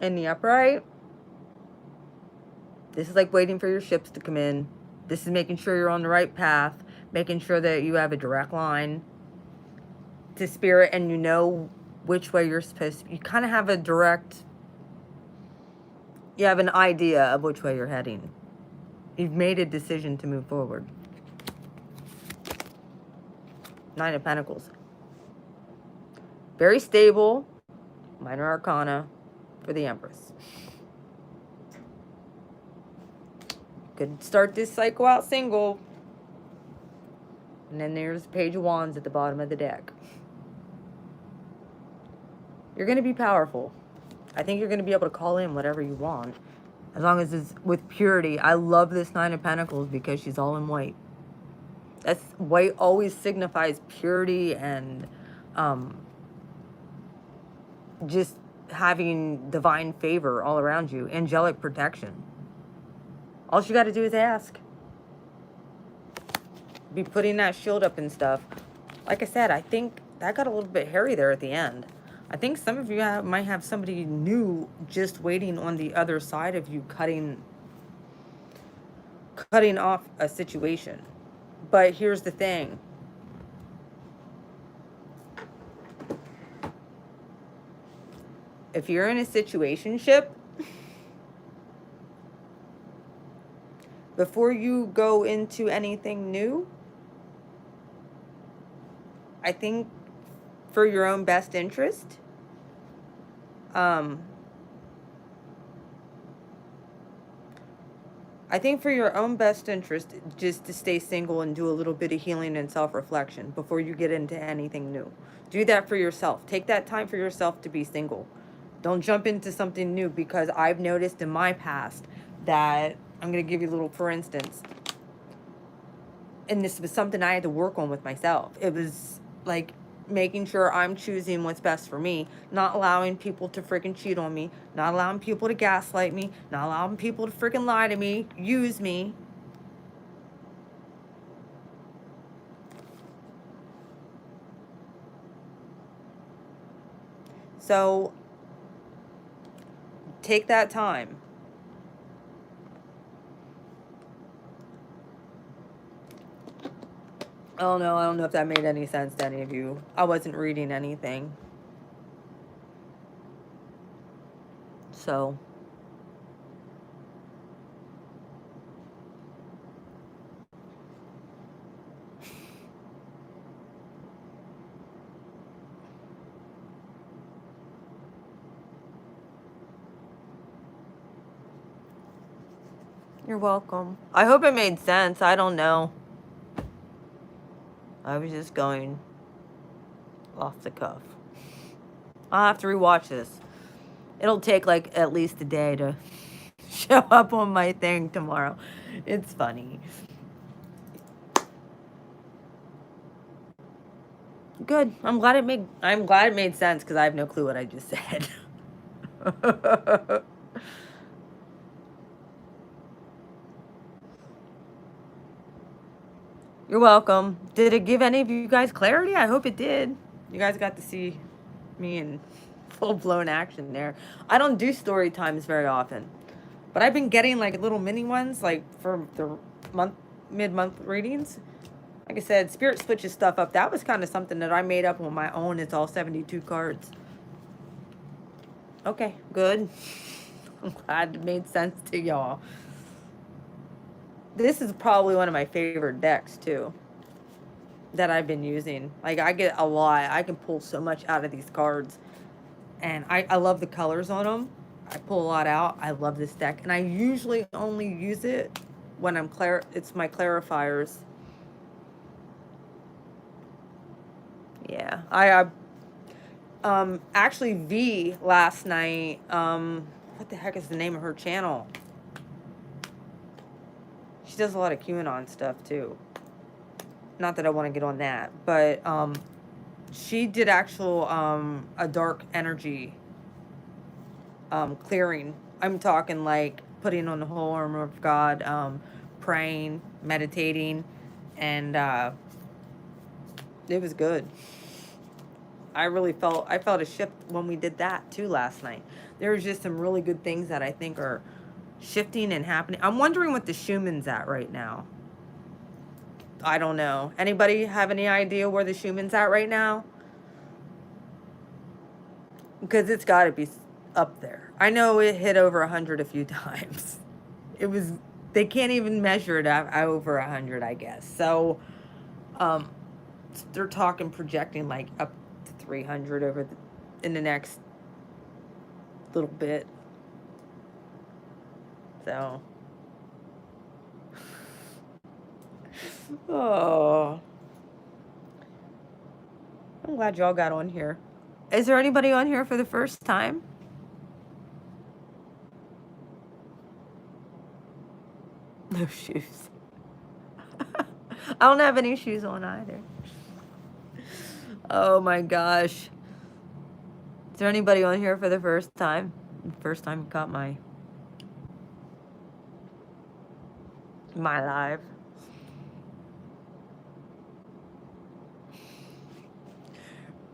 In the upright, this is like waiting for your ships to come in. This is making sure you're on the right path, making sure that you have a direct line to spirit and you know which way you're supposed to. You kind of have a direct, you have an idea of which way you're heading. You've made a decision to move forward. 9 of Pentacles. Very stable. Minor Arcana for the Empress. Could start this cycle out single. And then there's Page of Wands at the bottom of the deck. You're going to be powerful. I think you're going to be able to call in whatever you want. As long as it's with purity. I love this 9 of Pentacles because she's all in white. That's white always signifies purity and just having divine favor all around you. Angelic protection. All you got to do is ask. Be putting that shield up and stuff. Like I said, I think that got a little bit hairy there at the end. I think some of you might have somebody new just waiting on the other side of you cutting off a situation. But here's the thing. If you're in a situationship, before you go into anything new, I think for your own best interest, just to stay single and do a little bit of healing and self-reflection before you get into anything new. Do that for yourself. Take that time for yourself to be single. Don't jump into something new, because I've noticed in my past that, I'm going to give you a little for instance, and this was something I had to work on with myself. It was like making sure I'm choosing what's best for me, not allowing people to freaking cheat on me, not allowing people to gaslight me, not allowing people to freaking lie to me, use me. So take that time. Oh no, I don't know if that made any sense to any of you. I wasn't reading anything. So. You're welcome. I hope it made sense. I don't know. I was just going off the cuff. I'll have to rewatch this. It'll take like at least a day to show up on my thing tomorrow. It's funny. Good. I'm glad it made sense, because I have no clue what I just said. You're welcome. Did it give any of you guys clarity? I hope it did. You guys got to see me in full-blown action there. I don't do story times very often, but I've been getting like little mini ones, like for the mid-month readings. Like I said, Spirit switches stuff up. That was kind of something that I made up on my own. It's all 72 cards. Okay, good. I'm glad it made sense to y'all. This is probably one of my favorite decks, too. that I've been using. Like, I get a lot. I can pull so much out of these cards. And I love the colors on them. I pull a lot out. I love this deck. And I usually only use it when it's my clarifiers. Yeah. Actually, V last night, what the heck is the name of her channel? She does a lot of QAnon stuff, too. Not that I want to get on that, but, she did actual, a dark energy, clearing. I'm talking like putting on the whole armor of God, praying, meditating, and, it was good. I felt a shift when we did that too last night. There was just some really good things that I think are shifting and happening. I'm wondering what the Schumann's at right now. I don't know. Anybody have any idea where the Schumann's at right now? Because it's got to be up there. I know it hit over 100 a few times. They can't even measure it at over 100, I guess. So, they're talking projecting like up to 300 in the next little bit. So, oh, I'm glad y'all got on here. Is there anybody on here for the first time? No shoes. I don't have any shoes on either. Oh my gosh. Is there anybody on here for the first time? First time you caught my live.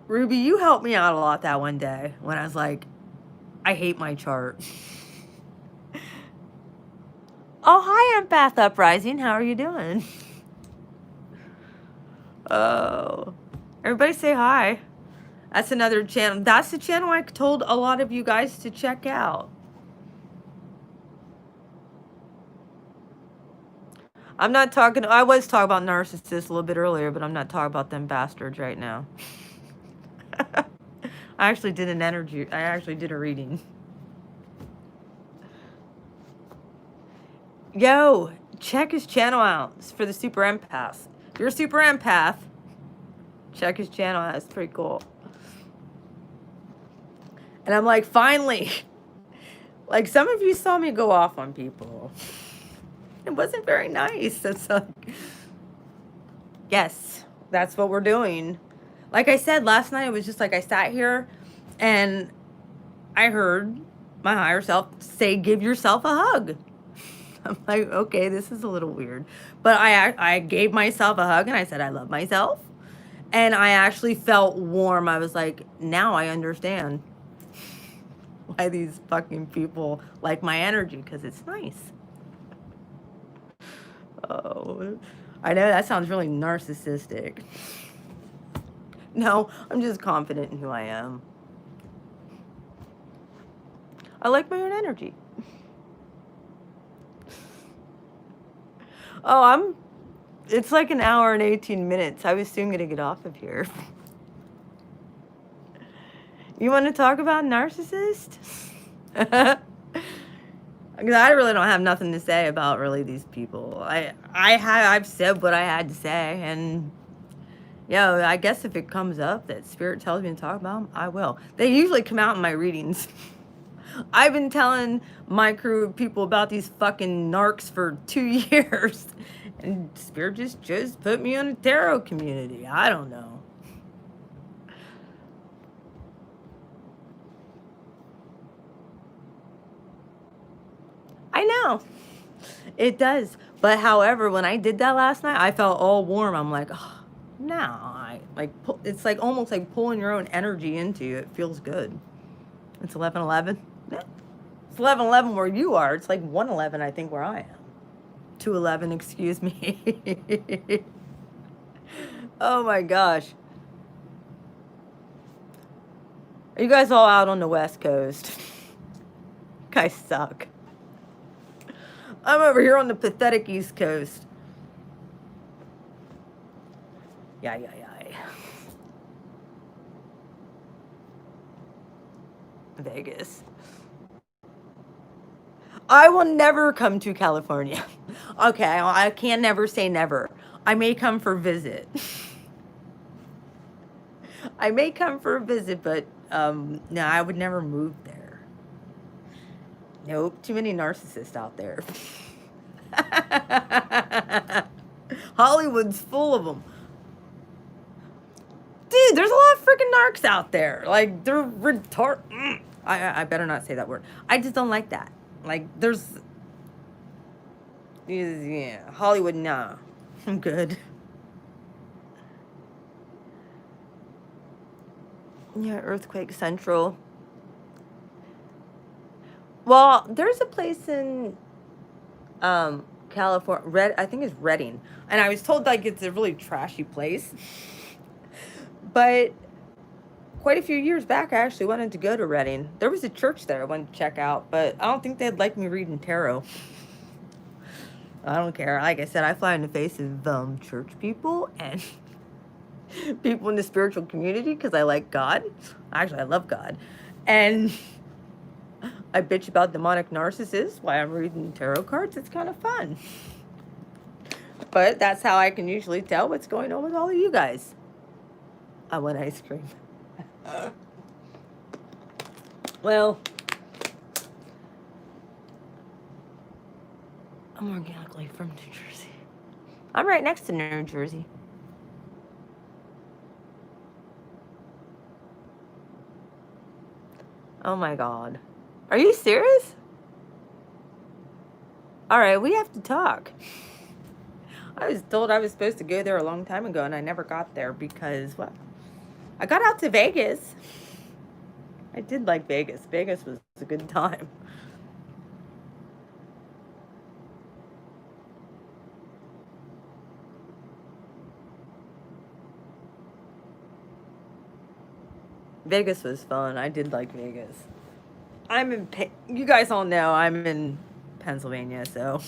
Ruby, you helped me out a lot that one day when I was like, I hate my chart. Oh, hi, Empath Uprising. How are you doing? Oh, everybody say hi. That's another channel. That's the channel I told a lot of you guys to check out. I'm not talking, I was talking about narcissists a little bit earlier, but I'm not talking about them bastards right now. I actually did a reading. Yo, check his channel out. It's for the super empaths. If you're a super empath, check his channel out. It's pretty cool. And I'm like, finally. Like, some of you saw me go off on people. It wasn't very nice. It's like, yes, that's what we're doing. Like I said, last night, it was just like I sat here and I heard my higher self say, give yourself a hug. I'm like, okay, this is a little weird. But I gave myself a hug and I said, I love myself. And I actually felt warm. I was like, now I understand why these fucking people like my energy, because it's nice. Oh, I know that sounds really narcissistic. No, I'm just confident in who I am. I like my own energy. Oh, it's like an hour and 18 minutes. I was soon going to get off of here. You want to talk about narcissists? Because I really don't have nothing to say about really these people. I've said what I had to say, and I guess if it comes up that Spirit tells me to talk about them, I will. They usually come out in my readings. I've been telling my crew of people about these fucking narcs for 2 years, and Spirit just put me in a tarot community. I don't know. I know. It does. But however, when I did that last night, I felt all warm. I'm like, oh, no. It's like almost like pulling your own energy into you. It feels good. It's 11:11. Yeah. It's 11:11 where you are. It's like 1:11, I think, where I am. 2:11, excuse me. Oh my gosh. Are you guys all out on the West Coast? You guys suck. I'm over here on the pathetic East Coast. Yeah, yeah, yeah. Vegas. I will never come to California. Okay, I can never say never. I may come for a visit. I may come for a visit, but no, I would never move there. Nope, too many narcissists out there. Hollywood's full of them. Dude, there's a lot of freaking narcs out there. Like, they're retard. I better not say that word. I just don't like that. Like, yeah, Hollywood, nah. I'm good. Yeah, Earthquake Central. Well, there's a place in California, I think it's Redding, and I was told like it's a really trashy place. But quite a few years back, I actually wanted to go to Redding. There was a church there I wanted to check out, but I don't think they'd like me reading tarot. I don't care. Like I said, I fly in the face of church people and people in the spiritual community because I like God. Actually, I love God. And I bitch about demonic narcissists while I'm reading tarot cards. It's kind of fun. But that's how I can usually tell what's going on with all of you guys. I want ice cream. Well, I'm organically from New Jersey. I'm right next to New Jersey. Oh my God. Are you serious? All right, we have to talk. I was told I was supposed to go there a long time ago and I never got there because, well, I got out to Vegas. I did like Vegas. Vegas was a good time. Vegas was fun. I did like Vegas. You guys all know I'm in Pennsylvania, so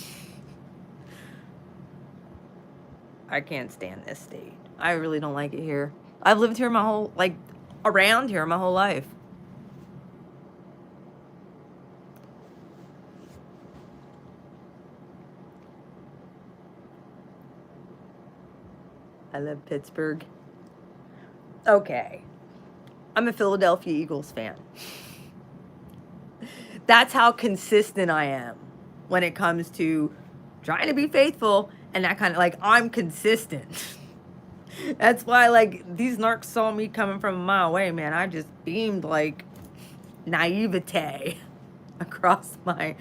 I can't stand this state. I really don't like it here. I've lived here around here my whole life. I love Pittsburgh. Okay. I'm a Philadelphia Eagles fan. That's how consistent I am when it comes to trying to be faithful and that kind of, like, I'm consistent. That's why, like, these narcs saw me coming from a mile away, man. I just beamed, like, naivete across my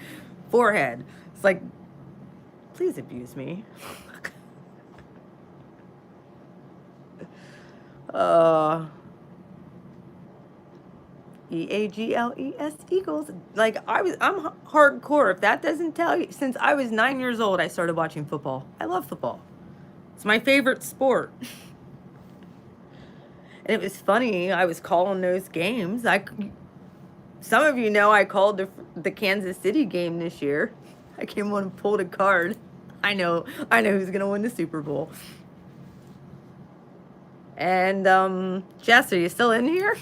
forehead. It's like, please abuse me. Eagles, Eagles. Like, I'm hardcore. If that doesn't tell you, since I was 9 years old, I started watching football. I love football. It's my favorite sport. And it was funny. I was calling those games. Some of you know I called the Kansas City game this year. I came on and pulled a card. I know who's gonna win the Super Bowl. And Jess, are you still in here?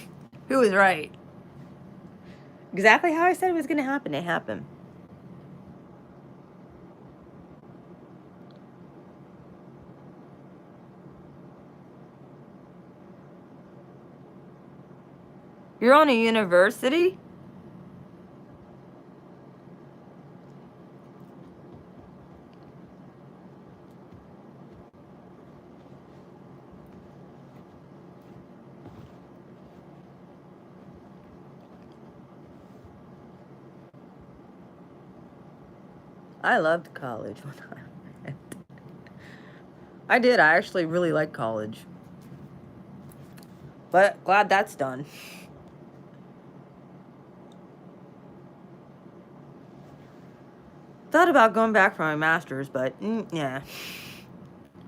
Who was right? Exactly how I said it was gonna happen. It happened. You're on a university? I loved college when I went. I did. I actually really liked college. But glad that's done. Thought about going back for my master's, but yeah.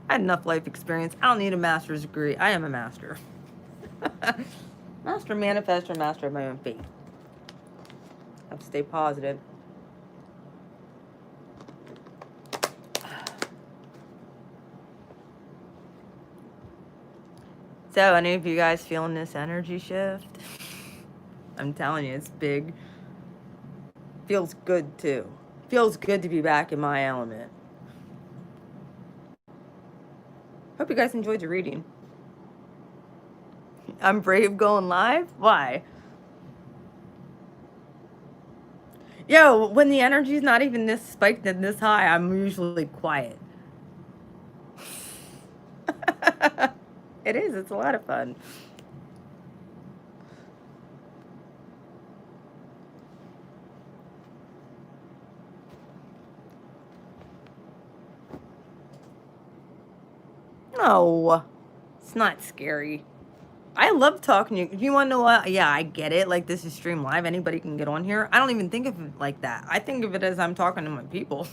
I had enough life experience. I don't need a master's degree. I am a master. Master manifestor, master of my own fate. I have to stay positive. So, any of you guys feeling this energy shift? I'm telling you, it's big. Feels good too. Feels good to be back in my element. Hope you guys enjoyed your reading. I'm brave going live? Why? Yo, when the energy's not even this spiked and this high, I'm usually quiet. It is, it's a lot of fun. No, it's not scary. I love talking to you. You want to know what? Yeah, I get it. Like, this is stream live. Anybody can get on here. I don't even think of it like that. I think of it as I'm talking to my people.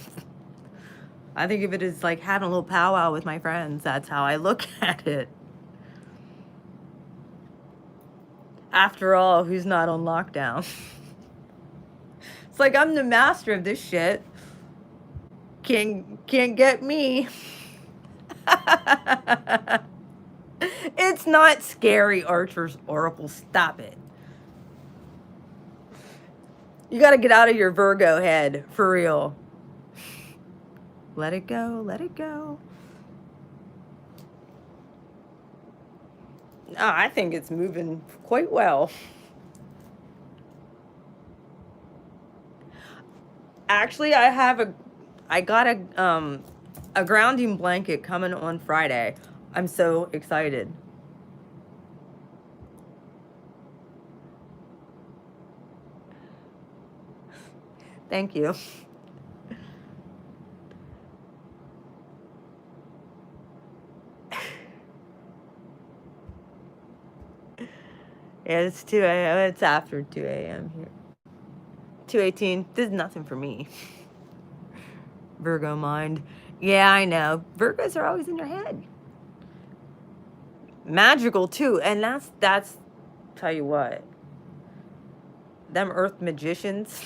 I think of it as like having a little powwow with my friends. That's how I look at it. After all, who's not on lockdown? It's like I'm the master of this shit. Can't get me. It's not scary, Archer's Oracle. Stop it. You got to get out of your Virgo head, for real. Let it go, let it go. No, I think it's moving quite well. Actually, I got a grounding blanket coming on Friday. I'm so excited. Thank you. Yeah, it's 2 a.m. It's after 2 a.m. here. 2:18. This is nothing for me. Virgo mind. Yeah, I know. Virgos are always in your head. Magical too, and that's tell you what. Them earth magicians.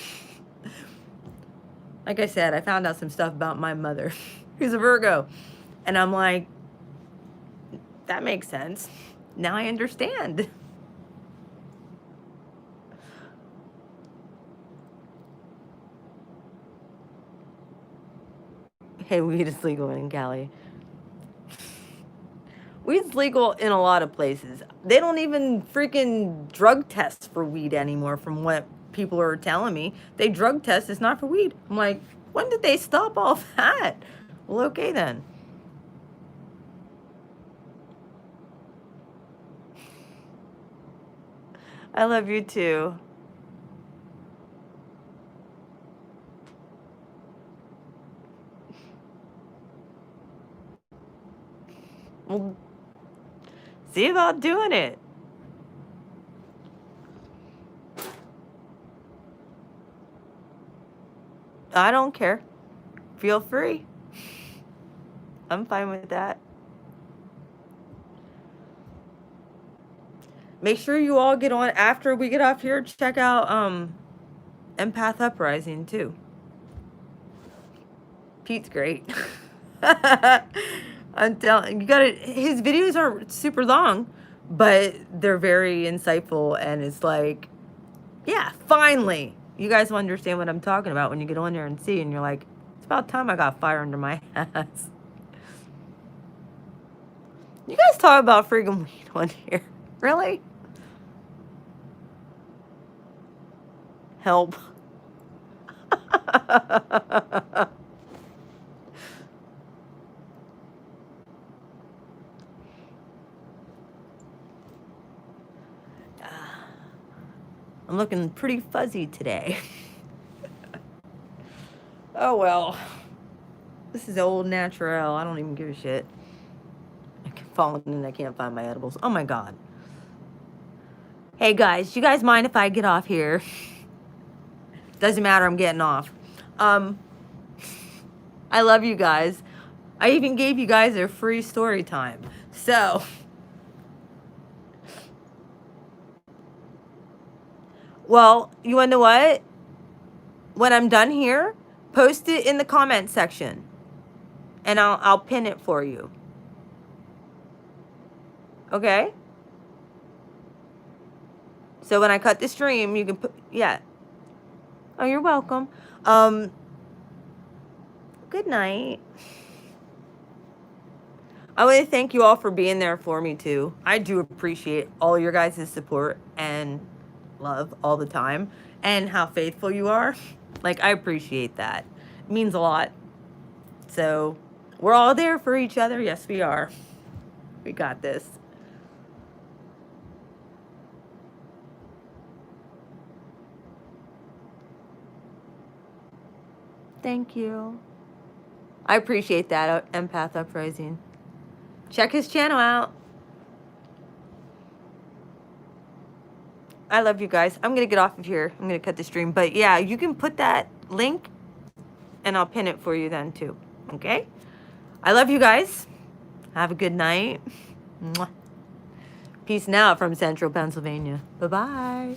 Like I said, I found out some stuff about my mother, who's a Virgo. And I'm like, that makes sense. Now I understand. Hey, weed is legal in Cali. Weed's legal in a lot of places. They don't even freaking drug test for weed anymore, from what people are telling me. They drug test, it's not for weed. I'm like, when did they stop all that? Well, okay then. I love you too. Well, see about doing it. I don't care. Feel free. I'm fine with that. Make sure you all get on after we get off here. Check out Empath Uprising too. Pete's great. I'm telling you, gotta. His videos aren't super long, but they're very insightful, and it's like, yeah, finally, you guys will understand what I'm talking about when you get on there and see, and you're like, it's about time I got fire under my ass. You guys talk about freaking weed on here, really? Help. I'm looking pretty fuzzy today. Oh well. This is old natural. I don't even give a shit. I keep falling and I can't find my edibles. Oh my god. Hey guys, you guys mind if I get off here? Doesn't matter, I'm getting off. I love you guys. I even gave you guys a free story time. So, well, you wanna know what? When I'm done here, post it in the comment section. And I'll pin it for you. Okay? So when I cut the stream, you can put, yeah. Oh, you're welcome. Good night. I want to thank you all for being there for me too. I do appreciate all your guys' support and love all the time, and how faithful you are. Like, I appreciate that. It means a lot. So we're all there for each other. Yes, we are. We got this. Thank you. I appreciate that, Empath Uprising. Check his channel out. I love you guys. I'm going to get off of here. I'm going to cut the stream. But yeah, you can put that link and I'll pin it for you then too. Okay? I love you guys. Have a good night. Mwah. Peace now from Central Pennsylvania. Bye-bye.